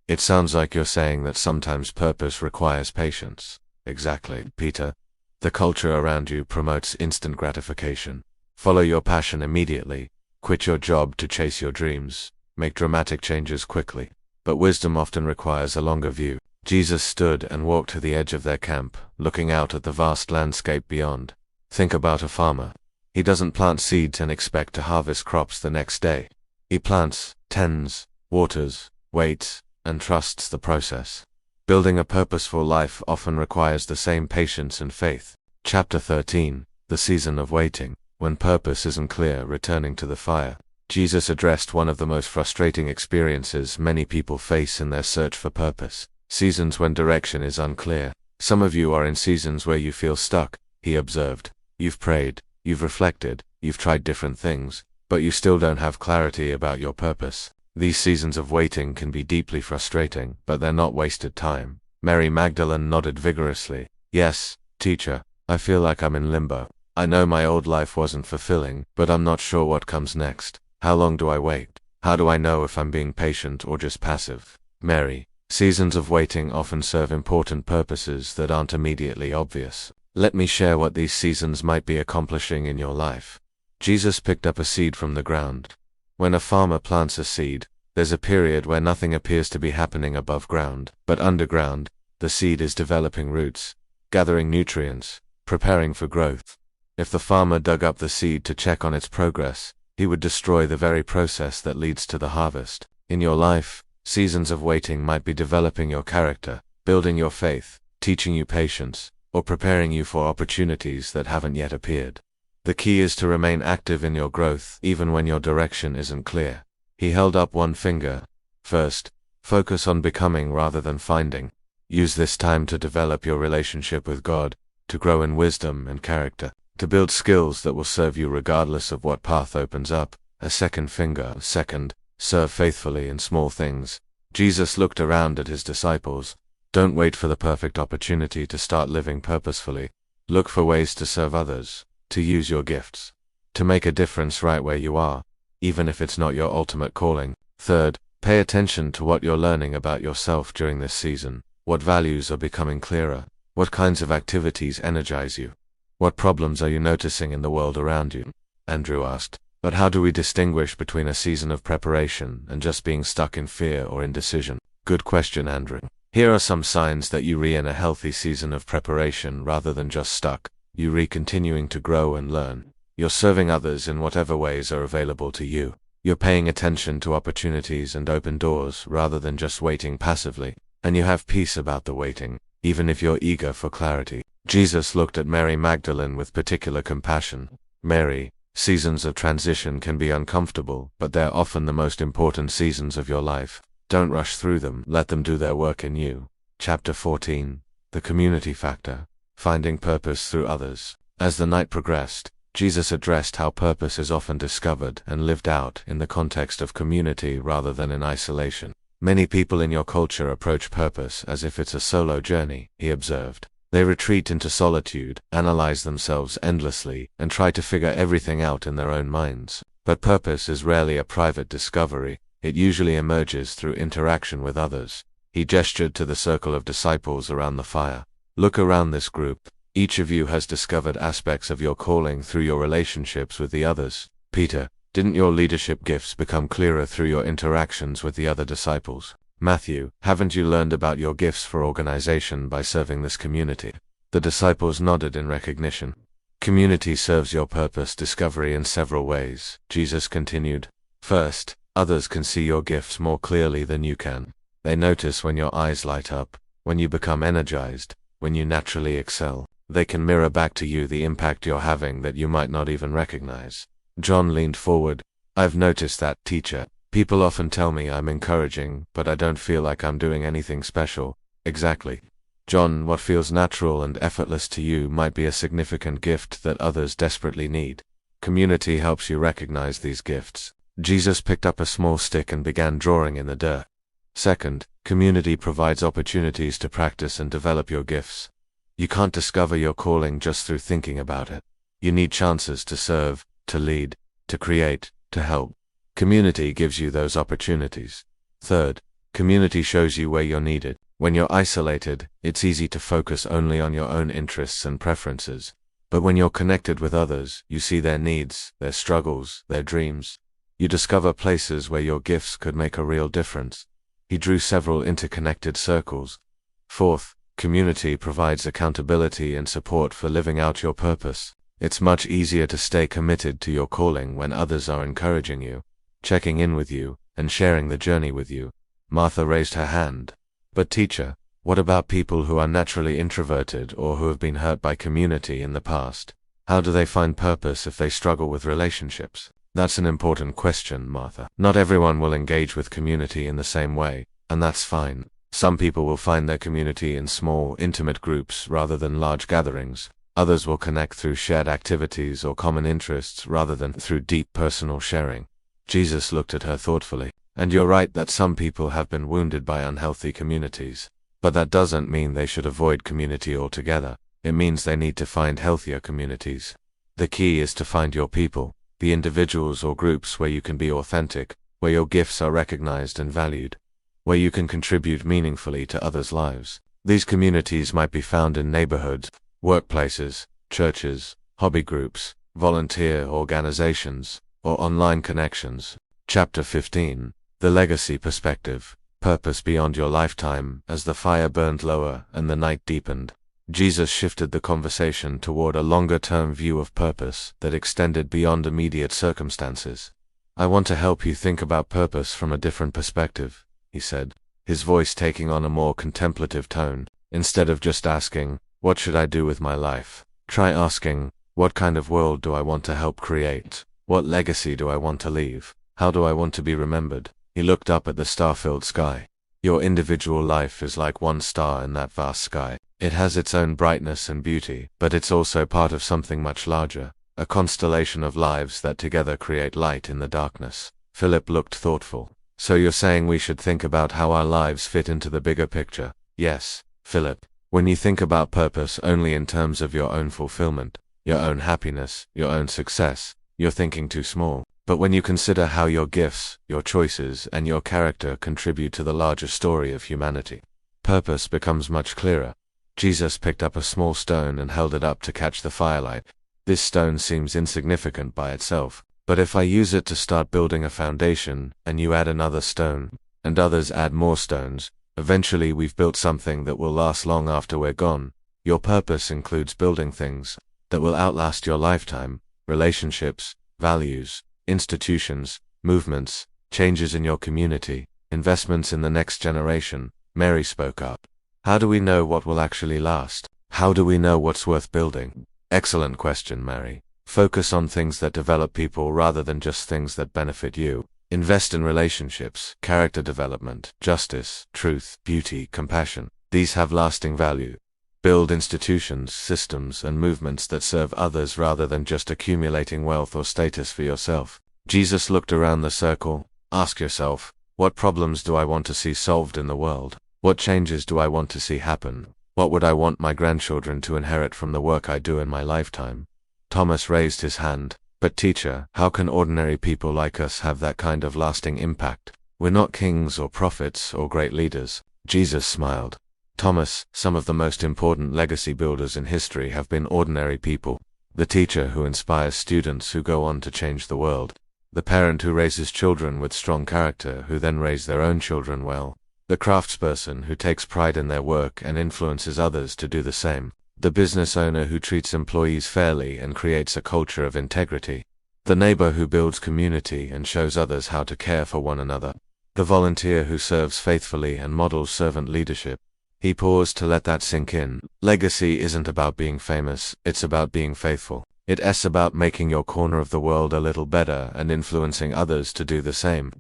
It sounds like you're saying that sometimes purpose requires patience. Exactly, Peter. The culture around you promotes instant gratification. Follow your passion immediately. Quit your job to chase your dreams. Make dramatic changes quickly. But wisdom often requires a longer view. Jesus stood and walked to the edge of their camp, looking out at the vast landscape beyond. Think about a farmer. He doesn't plant seeds and expect to harvest crops the next day. He plants, tends, waters, waits, and trusts the process. Building a purposeful life often requires the same patience and faith. Chapter 13, The Season of Waiting. When purpose isn't clear, returning to the fire. Jesus addressed one of the most frustrating experiences many people face in their search for purpose. Seasons when direction is unclear. Some of you are in seasons where you feel stuck, he observed. You've prayed, you've reflected, you've tried different things, but you still don't have clarity about your purpose. These seasons of waiting can be deeply frustrating, but they're not wasted time. Mary Magdalene nodded vigorously. Yes, teacher, I feel like I'm in limbo. I know my old life wasn't fulfilling, but I'm not sure what comes next. How long do I wait? How do I know if I'm being patient or just passive? Mary, seasons of waiting often serve important purposes that aren't immediately obvious. Let me share what these seasons might be accomplishing in your life. Jesus picked up a seed from the ground. When a farmer plants a seed, there's a period where nothing appears to be happening above ground, but underground, the seed is developing roots, gathering nutrients, preparing for growth. If the farmer dug up the seed to check on its progress, he would destroy the very process that leads to the harvest. In your life, seasons of waiting might be developing your character, building your faith, teaching you patience, or preparing you for opportunities that haven't yet appeared. The key is to remain active in your growth even when your direction isn't clear. He held up one finger. First, focus on becoming rather than finding. Use this time to develop your relationship with God, to grow in wisdom and character, to build skills that will serve you regardless of what path opens up. A second finger. Second, serve faithfully in small things. Jesus looked around at his disciples. Don't wait for the perfect opportunity to start living purposefully. Look for ways to serve others, to use your gifts, to make a difference right where you are, even if it's not your ultimate calling. Third, pay attention to what you're learning about yourself during this season. What values are becoming clearer? What kinds of activities energize you? What problems are you noticing in the world around you? Andrew asked. But how do we distinguish between a season of preparation and just being stuck in fear or indecision? Good question, Andrew. Here are some signs that you're in a healthy season of preparation rather than just stuck. You're continuing to grow and learn. You're serving others in whatever ways are available to you. You're paying attention to opportunities and open doors rather than just waiting passively. And you have peace about the waiting, even if you're eager for clarity. Jesus looked at Mary Magdalene with particular compassion. Mary, seasons of transition can be uncomfortable, but they're often the most important seasons of your life. Don't rush through them, let them do their work in you. Chapter 14, The Community Factor. Finding purpose through others. As the night progressed, Jesus addressed how purpose is often discovered and lived out in the context of community rather than in isolation. Many people in your culture approach purpose as if it's a solo journey, he observed. They retreat into solitude, analyze themselves endlessly, and try to figure everything out in their own minds. But purpose is rarely a private discovery. It usually emerges through interaction with others. He gestured to the circle of disciples around the fire. Look around this group. Each of you has discovered aspects of your calling through your relationships with the others. Peter, didn't your leadership gifts become clearer through your interactions with the other disciples? Matthew, haven't you learned about your gifts for organization by serving this community? The disciples nodded in recognition. Community serves your purpose discovery in several ways, Jesus continued. First, others can see your gifts more clearly than you can. They notice when your eyes light up, when you become energized, when you naturally excel. They can mirror back to you the impact you're having that you might not even recognize. John leaned forward. I've noticed that, teacher. People often tell me I'm encouraging, but I don't feel like I'm doing anything special. Exactly. John, what feels natural and effortless to you might be a significant gift that others desperately need. Community helps you recognize these gifts. Jesus picked up a small stick and began drawing in the dirt. Second, community provides opportunities to practice and develop your gifts. You can't discover your calling just through thinking about it. You need chances to serve, to lead, to create, to help. Community gives you those opportunities. Third, community shows you where you're needed. When you're isolated, it's easy to focus only on your own interests and preferences. But when you're connected with others, you see their needs, their struggles, their dreams. You discover places where your gifts could make a real difference. He drew several interconnected circles. Fourth, community provides accountability and support for living out your purpose. It's much easier to stay committed to your calling when others are encouraging you, checking in with you, and sharing the journey with you. Martha raised her hand. But teacher, what about people who are naturally introverted or who have been hurt by community in the past? How do they find purpose if they struggle with relationships? That's an important question, Martha. Not everyone will engage with community in the same way, and that's fine. Some people will find their community in small, intimate groups rather than large gatherings. Others will connect through shared activities or common interests rather than through deep personal sharing. Jesus looked at her thoughtfully. And you're right that some people have been wounded by unhealthy communities. But that doesn't mean they should avoid community altogether. It means they need to find healthier communities. The key is to find your people, the individuals or groups where you can be authentic, where your gifts are recognized and valued, where you can contribute meaningfully to others' lives. These communities might be found in neighborhoods, workplaces, churches, hobby groups, volunteer organizations, or online connections. Chapter 15. The Legacy Perspective. Purpose beyond your lifetime. As the fire burned lower and the night deepened, Jesus shifted the conversation toward a longer-term view of purpose that extended beyond immediate circumstances. I want to help you think about purpose from a different perspective, he said, his voice taking on a more contemplative tone. Instead of just asking, what should I do with my life? Try asking, what kind of world do I want to help create? What legacy do I want to leave? How do I want to be remembered? He looked up at the star-filled sky. Your individual life is like one star in that vast sky. It has its own brightness and beauty, but it's also part of something much larger, a constellation of lives that together create light in the darkness. Philip looked thoughtful. So you're saying we should think about how our lives fit into the bigger picture? Yes, Philip. When you think about purpose only in terms of your own fulfillment, your own happiness, your own success, you're thinking too small. But when you consider how your gifts, your choices, and your character contribute to the larger story of humanity, purpose becomes much clearer. Jesus picked up a small stone and held it up to catch the firelight. This stone seems insignificant by itself, but if I use it to start building a foundation, and you add another stone, and others add more stones, eventually we've built something that will last long after we're gone. Your purpose includes building things that will outlast your lifetime, relationships, values, institutions, movements, changes in your community, investments in the next generation. Mary spoke up. How do we know what will actually last? How do we know what's worth building? Excellent question, Mary. Focus on things that develop people rather than just things that benefit you. Invest in relationships, character development, justice, truth, beauty, compassion. These have lasting value. Build institutions, systems, and movements that serve others rather than just accumulating wealth or status for yourself. Jesus looked around the circle. Ask yourself, what problems do I want to see solved in the world? What changes do I want to see happen? What would I want my grandchildren to inherit from the work I do in my lifetime? Thomas raised his hand. But teacher, how can ordinary people like us have that kind of lasting impact? We're not kings or prophets or great leaders. Jesus smiled. Thomas, some of the most important legacy builders in history have been ordinary people. The teacher who inspires students who go on to change the world. The parent who raises children with strong character who then raise their own children well. The craftsperson who takes pride in their work and influences others to do the same. The business owner who treats employees fairly and creates a culture of integrity. The neighbor who builds community and shows others how to care for one another. The volunteer who serves faithfully and models servant leadership. He paused to let that sink in. Legacy isn't about being famous, it's about being faithful. It's about making your corner of the world a little better and influencing others to do the same.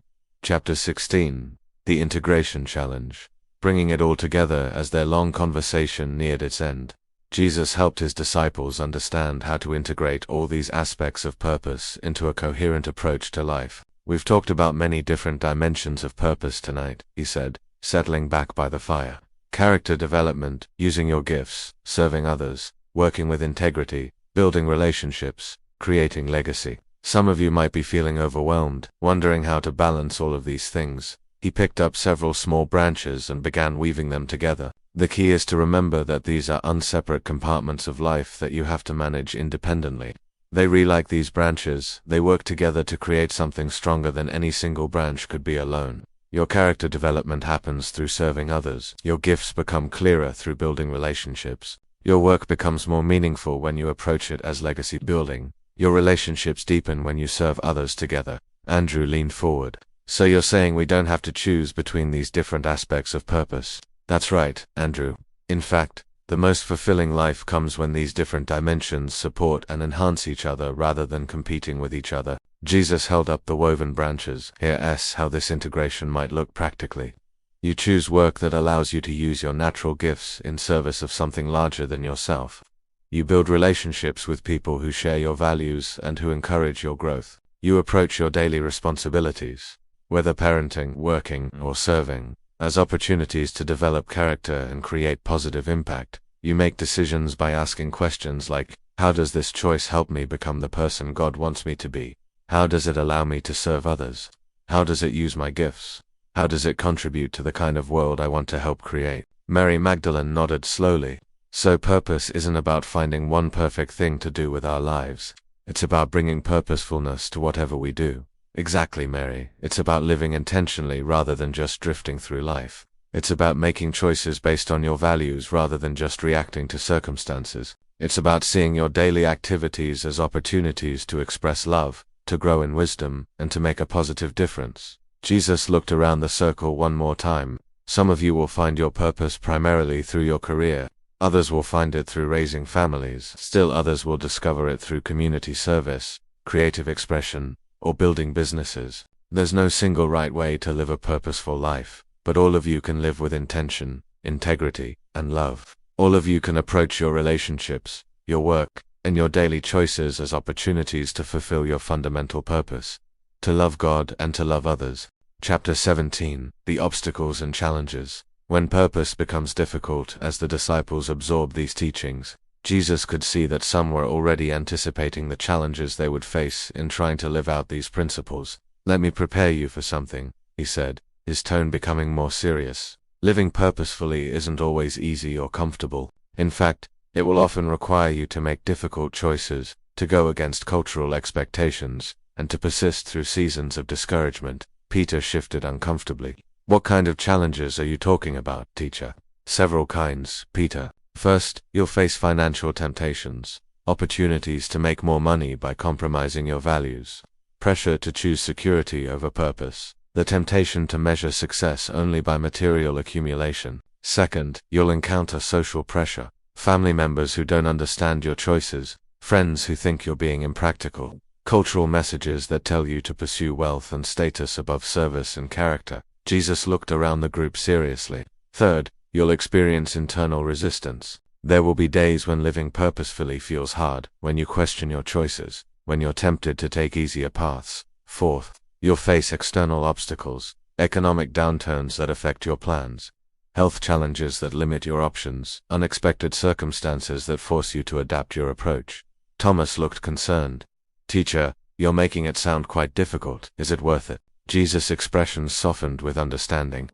Chapter 16. The Integration Challenge. Bringing it all together as their long conversation neared its end. Jesus helped his disciples understand how to integrate all these aspects of purpose into a coherent approach to life. We've talked about many different dimensions of purpose tonight, he said, settling back by the fire. Character development, using your gifts, serving others, working with integrity, building relationships, creating legacy. Some of you might be feeling overwhelmed, wondering how to balance all of these things. He picked up several small branches and began weaving them together. The key is to remember that these are unseparate compartments of life that you have to manage independently. Like these branches, they work together to create something stronger than any single branch could be alone. Your character development happens through serving others. Your gifts become clearer through building relationships. Your work becomes more meaningful when you approach it as legacy building. Your relationships deepen when you serve others together. Andrew leaned forward. So you're saying we don't have to choose between these different aspects of purpose? That's right, Andrew. In fact, the most fulfilling life comes when these different dimensions support and enhance each other rather than competing with each other. Jesus held up the woven branches. Here's how this integration might look practically. You choose work that allows you to use your natural gifts in service of something larger than yourself. You build relationships with people who share your values and who encourage your growth. You approach your daily responsibilities, whether parenting, working, or serving, as opportunities to develop character and create positive impact. You make decisions by asking questions like, how does this choice help me become the person God wants me to be? How does it allow me to serve others? How does it use my gifts? How does it contribute to the kind of world I want to help create? Mary Magdalene nodded slowly. So purpose isn't about finding one perfect thing to do with our lives. It's about bringing purposefulness to whatever we do. Exactly, Mary. It's about living intentionally rather than just drifting through life. It's about making choices based on your values rather than just reacting to circumstances. It's about seeing your daily activities as opportunities to express love, to grow in wisdom, and to make a positive difference. Jesus looked around the circle one more time. Some of you will find your purpose primarily through your career. Others will find it through raising families. Still others will discover it through community service, creative expression, or building businesses. There's no single right way to live a purposeful life, but all of you can live with intention, integrity, and love. All of you can approach your relationships, your work, and your daily choices as opportunities to fulfill your fundamental purpose, to love God and to love others. Chapter 17. The Obstacles and Challenges. When purpose becomes difficult, as the disciples absorbed these teachings, Jesus could see that some were already anticipating the challenges they would face in trying to live out these principles. Let me prepare you for something, he said, his tone becoming more serious. Living purposefully isn't always easy or comfortable. In fact, it will often require you to make difficult choices, to go against cultural expectations, and to persist through seasons of discouragement. Peter shifted uncomfortably. What kind of challenges are you talking about, teacher? Several kinds, Peter. First, you'll face financial temptations, opportunities to make more money by compromising your values, pressure to choose security over purpose, the temptation to measure success only by material accumulation. Second, you'll encounter social pressure, family members who don't understand your choices, friends who think you're being impractical, cultural messages that tell you to pursue wealth and status above service and character. Jesus looked around the group seriously. Third, you'll experience internal resistance. There will be days when living purposefully feels hard, when you question your choices, when you're tempted to take easier paths. Fourth, you'll face external obstacles, economic downturns that affect your plans, health challenges that limit your options, unexpected circumstances that force you to adapt your approach. Thomas looked concerned. Teacher, you're making it sound quite difficult. Is it worth it? Jesus' expression softened with understanding.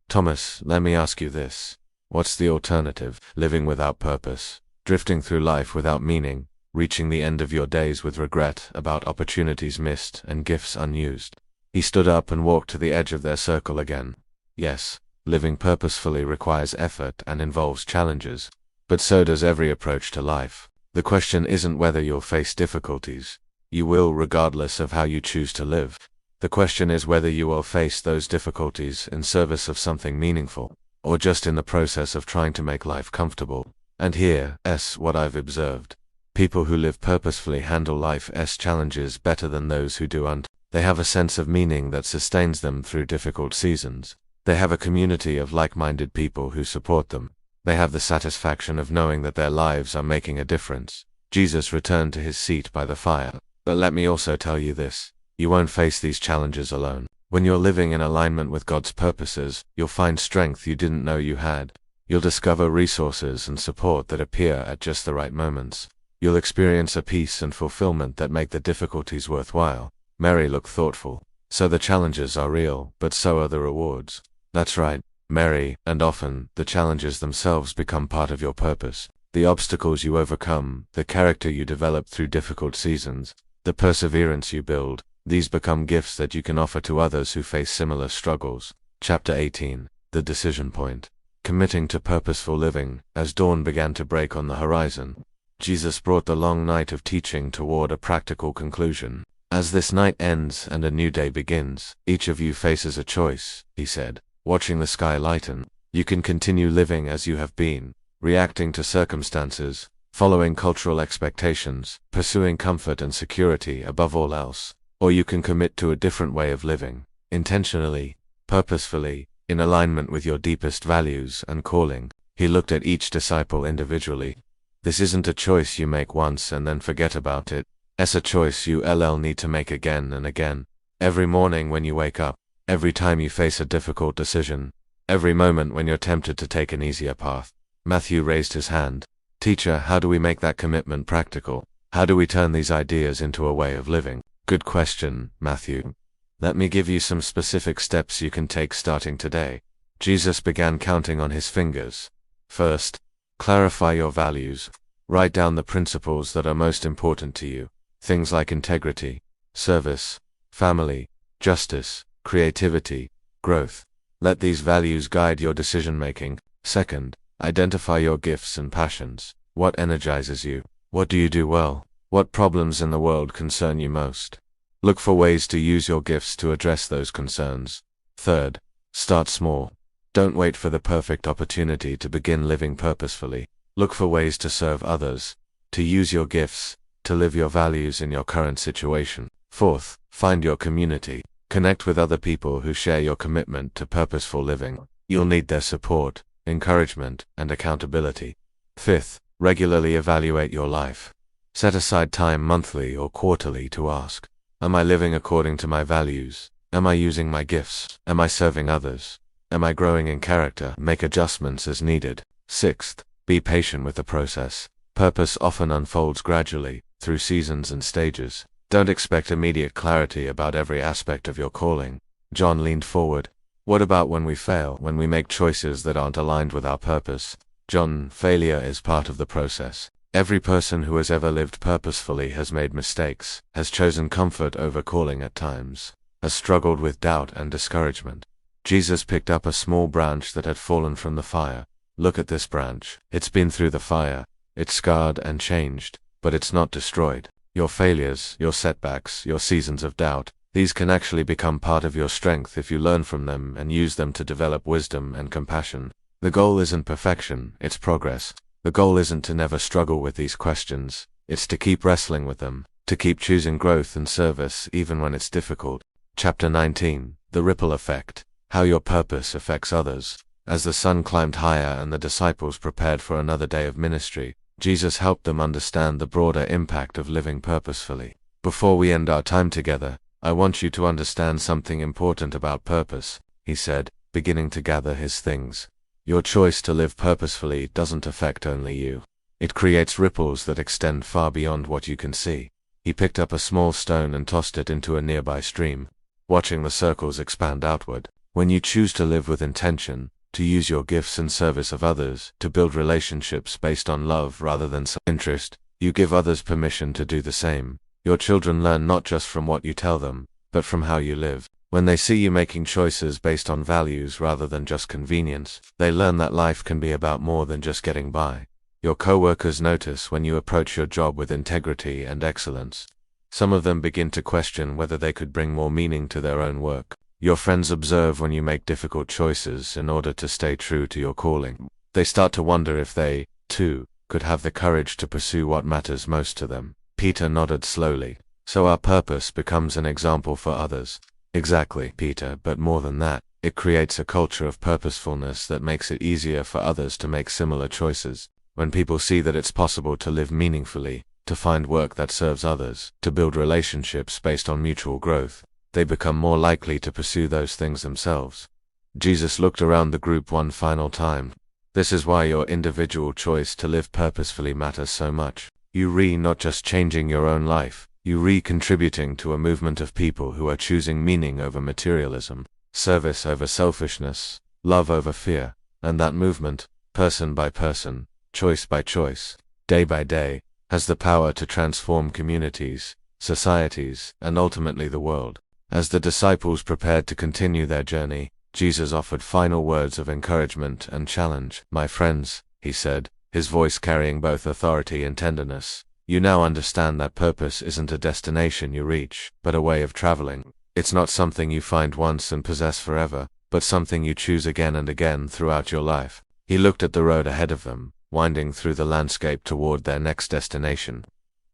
Thomas, let me ask you this. What's the alternative? Living without purpose, drifting through life without meaning, reaching the end of your days with regret about opportunities missed and gifts unused. He stood up and walked to the edge of their circle again. Yes, living purposefully requires effort and involves challenges, but so does every approach to life. The question isn't whether you'll face difficulties. You will regardless of how you choose to live. The question is whether you will face those difficulties in service of something meaningful, or just in the process of trying to make life comfortable. And here's what I've observed. People who live purposefully handle life's challenges better than those who don't. They have a sense of meaning that sustains them through difficult seasons. They have a community of like-minded people who support them. They have the satisfaction of knowing that their lives are making a difference. Jesus returned to his seat by the fire. But let me also tell you this. You won't face these challenges alone. When you're living in alignment with God's purposes, you'll find strength you didn't know you had. You'll discover resources and support that appear at just the right moments. You'll experience a peace and fulfillment that make the difficulties worthwhile. Mary looked thoughtful. So the challenges are real, but so are the rewards. That's right, Mary, and often, the challenges themselves become part of your purpose. The obstacles you overcome, the character you develop through difficult seasons, the perseverance you build, these become gifts that you can offer to others who face similar struggles. Chapter 18. The Decision Point. Committing to purposeful living. As dawn began to break on the horizon, Jesus brought the long night of teaching toward a practical conclusion. As this night ends and a new day begins, each of you faces a choice, he said, watching the sky lighten. You can continue living as you have been, reacting to circumstances, following cultural expectations, pursuing comfort and security above all else. Or you can commit to a different way of living, intentionally, purposefully, in alignment with your deepest values and calling. He looked at each disciple individually. This isn't a choice you make once and then forget about it. It's a choice you need to make again and again. Every morning when you wake up, every time you face a difficult decision, every moment when you're tempted to take an easier path. Matthew raised his hand. Teacher, how do we make that commitment practical? How do we turn these ideas into a way of living? Good question, Matthew. Let me give you some specific steps you can take starting today. Jesus began counting on his fingers. First, clarify your values. Write down the principles that are most important to you. Things like integrity, service, family, justice, creativity, growth. Let these values guide your decision-making. Second, identify your gifts and passions. What energizes you? What do you do well? What problems in the world concern you most? Look for ways to use your gifts to address those concerns. Third, start small. Don't wait for the perfect opportunity to begin living purposefully. Look for ways to serve others, to use your gifts, to live your values in your current situation. Fourth, find your community. Connect with other people who share your commitment to purposeful living. You'll need their support, encouragement, and accountability. Fifth, regularly evaluate your life. Set aside time monthly or quarterly to ask, am I living according to my values? Am I using my gifts? Am I serving others? Am I growing in character? Make adjustments as needed. Sixth, be patient with the process. Purpose often unfolds gradually, through seasons and stages. Don't expect immediate clarity about every aspect of your calling. John leaned forward. What about when we fail, when we make choices that aren't aligned with our purpose? John, failure is part of the process. Every person who has ever lived purposefully has made mistakes, has chosen comfort over calling at times, has struggled with doubt and discouragement. Jesus picked up a small branch that had fallen from the fire. Look at this branch. It's been through the fire. It's scarred and changed, but it's not destroyed. Your failures, your setbacks, your seasons of doubt, these can actually become part of your strength if you learn from them and use them to develop wisdom and compassion. The goal isn't perfection, it's progress. The goal isn't to never struggle with these questions, it's to keep wrestling with them, to keep choosing growth and service even when it's difficult. Chapter 19. The Ripple Effect. How your purpose affects others. As the sun climbed higher and the disciples prepared for another day of ministry, Jesus helped them understand the broader impact of living purposefully. Before we end our time together, I want you to understand something important about purpose, he said, beginning to gather his things. Your choice to live purposefully doesn't affect only you. It creates ripples that extend far beyond what you can see. He picked up a small stone and tossed it into a nearby stream, watching the circles expand outward. When you choose to live with intention, to use your gifts in service of others, to build relationships based on love rather than self-interest. You give others permission to do the same. Your children learn not just from what you tell them, but from how you live. When they see you making choices based on values rather than just convenience, they learn that life can be about more than just getting by. Your co-workers notice when you approach your job with integrity and excellence. Some of them begin to question whether they could bring more meaning to their own work. Your friends observe when you make difficult choices in order to stay true to your calling. They start to wonder if they, too, could have the courage to pursue what matters most to them. Peter nodded slowly. So our purpose becomes an example for others. Exactly, Peter, but more than that, it creates a culture of purposefulness that makes it easier for others to make similar choices. When people see that it's possible to live meaningfully, to find work that serves others, to build relationships based on mutual growth, they become more likely to pursue those things themselves. Jesus looked around the group one final time. This is why your individual choice to live purposefully matters so much. You not just changing your own life, you contributing to a movement of people who are choosing meaning over materialism, service over selfishness, love over fear, and that movement, person by person, choice by choice, day by day, has the power to transform communities, societies, and ultimately the world. As the disciples prepared to continue their journey, Jesus offered final words of encouragement and challenge. My friends, he said, his voice carrying both authority and tenderness, you now understand that purpose isn't a destination you reach, but a way of traveling. It's not something you find once and possess forever, but something you choose again and again throughout your life. He looked at the road ahead of them, winding through the landscape toward their next destination.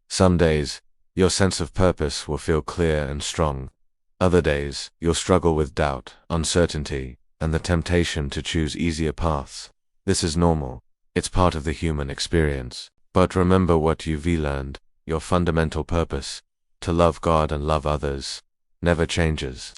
Some days, your sense of purpose will feel clear and strong. Other days, you'll struggle with doubt, uncertainty, and the temptation to choose easier paths. This is normal. It's part of the human experience. But remember what you've learned. Your fundamental purpose, to love God and love others, never changes.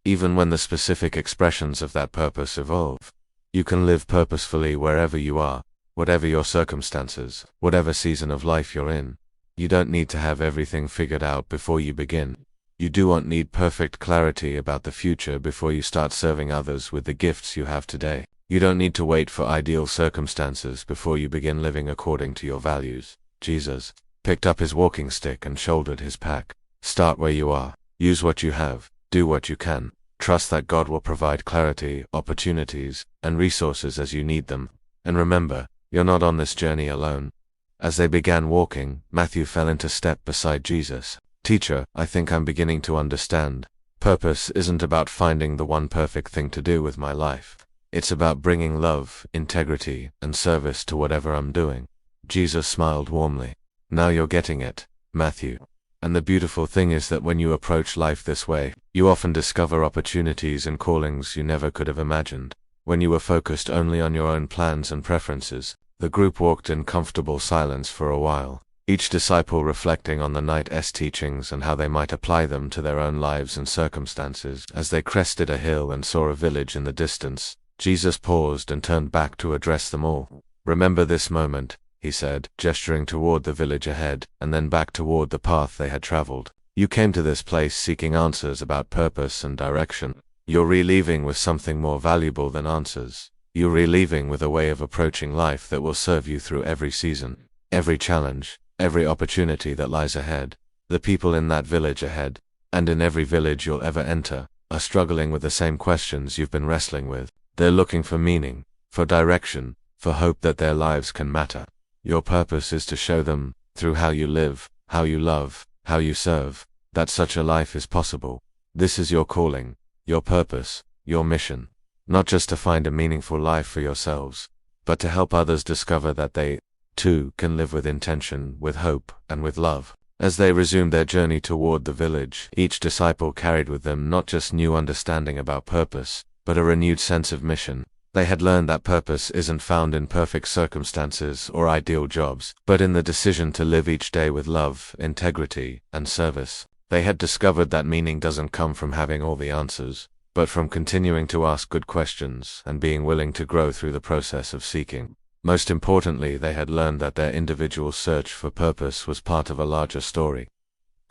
Even when the specific expressions of that purpose evolve. You can live purposefully wherever you are, whatever your circumstances, whatever season of life you're in. You don't need to have everything figured out before you begin. You don't need perfect clarity about the future before you start serving others with the gifts you have today. You don't need to wait for ideal circumstances before you begin living according to your values. Jesus picked up his walking stick and shouldered his pack. Start where you are. Use what you have. Do what you can. Trust that God will provide clarity, opportunities, and resources as you need them. And remember, you're not on this journey alone. As they began walking, Matthew fell into step beside Jesus. Teacher, I think I'm beginning to understand. Purpose isn't about finding the one perfect thing to do with my life. It's about bringing love, integrity, and service to whatever I'm doing. Jesus smiled warmly. Now you're getting it, Matthew. And the beautiful thing is that when you approach life this way, you often discover opportunities and callings you never could have imagined. When you were focused only on your own plans and preferences, the group walked in comfortable silence for a while, each disciple reflecting on the night's teachings and how they might apply them to their own lives and circumstances. As they crested a hill and saw a village in the distance, Jesus paused and turned back to address them all. Remember this moment, he said, gesturing toward the village ahead, and then back toward the path they had traveled. You came to this place seeking answers about purpose and direction. You're leaving with something more valuable than answers. You're leaving with a way of approaching life that will serve you through every season, every challenge, every opportunity that lies ahead. The people in that village ahead, and in every village you'll ever enter, are struggling with the same questions you've been wrestling with. They're looking for meaning, for direction, for hope that their lives can matter. Your purpose is to show them, through how you live, how you love, how you serve, that such a life is possible. This is your calling, your purpose, your mission. Not just to find a meaningful life for yourselves, but to help others discover that they, too, can live with intention, with hope, and with love. As they resumed their journey toward the village, each disciple carried with them not just new understanding about purpose, but a renewed sense of mission. They had learned that purpose isn't found in perfect circumstances or ideal jobs, but in the decision to live each day with love, integrity, and service. They had discovered that meaning doesn't come from having all the answers, but from continuing to ask good questions and being willing to grow through the process of seeking. Most importantly, they had learned that their individual search for purpose was part of a larger story.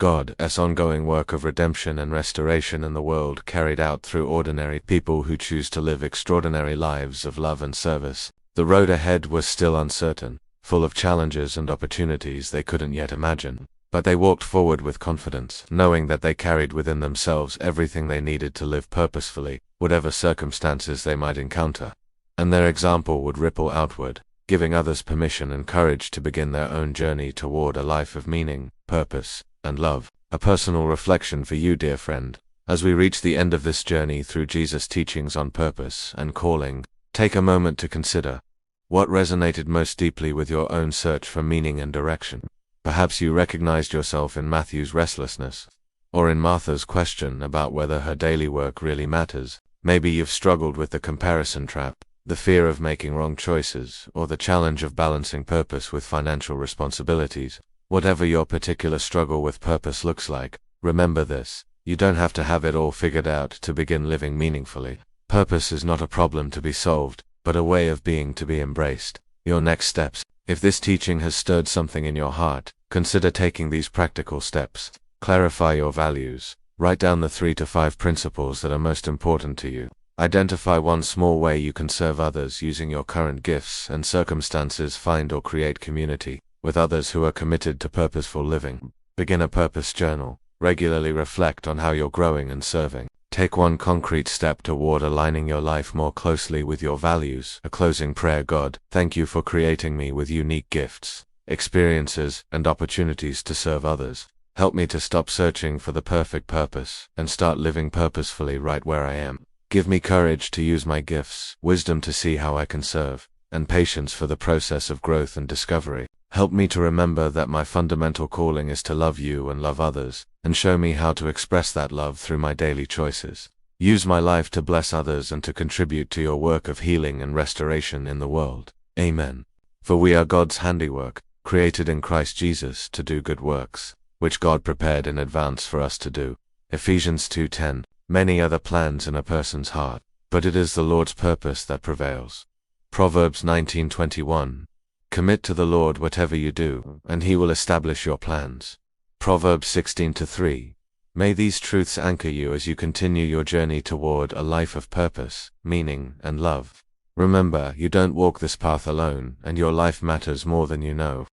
God's ongoing work of redemption and restoration in the world carried out through ordinary people who choose to live extraordinary lives of love and service. The road ahead was still uncertain, full of challenges and opportunities they couldn't yet imagine. But they walked forward with confidence, knowing that they carried within themselves everything they needed to live purposefully, whatever circumstances they might encounter. And their example would ripple outward, giving others permission and courage to begin their own journey toward a life of meaning, purpose, and love. A personal reflection for you, dear friend. As we reach the end of this journey through Jesus' teachings on purpose and calling, take a moment to consider what resonated most deeply with your own search for meaning and direction. Perhaps you recognized yourself in Matthew's restlessness, or in Martha's question about whether her daily work really matters. Maybe you've struggled with the comparison trap, the fear of making wrong choices, or the challenge of balancing purpose with financial responsibilities. Whatever your particular struggle with purpose looks like, remember this: you don't have to have it all figured out to begin living meaningfully. Purpose is not a problem to be solved, but a way of being to be embraced. Your next steps. If this teaching has stirred something in your heart, consider taking these practical steps. Clarify your values. Write down the 3 to 5 principles that are most important to you. Identify one small way you can serve others using your current gifts and circumstances. Find or create community with others who are committed to purposeful living. Begin a purpose journal. Regularly reflect on how you're growing and serving. Take one concrete step toward aligning your life more closely with your values. A closing prayer. God, thank you for creating me with unique gifts, experiences, and opportunities to serve others. Help me to stop searching for the perfect purpose and start living purposefully right where I am. Give me courage to use my gifts, wisdom to see how I can serve, and patience for the process of growth and discovery. Help me to remember that my fundamental calling is to love you and love others, and show me how to express that love through my daily choices. Use my life to bless others and to contribute to your work of healing and restoration in the world. Amen. For we are God's handiwork, created in Christ Jesus to do good works, which God prepared in advance for us to do. Ephesians 2:10. Many are the plans in a person's heart, but it is the Lord's purpose that prevails. Proverbs 19:21. Commit to the Lord whatever you do, and He will establish your plans. Proverbs 16:3. May these truths anchor you as you continue your journey toward a life of purpose, meaning, and love. Remember, you don't walk this path alone, and your life matters more than you know.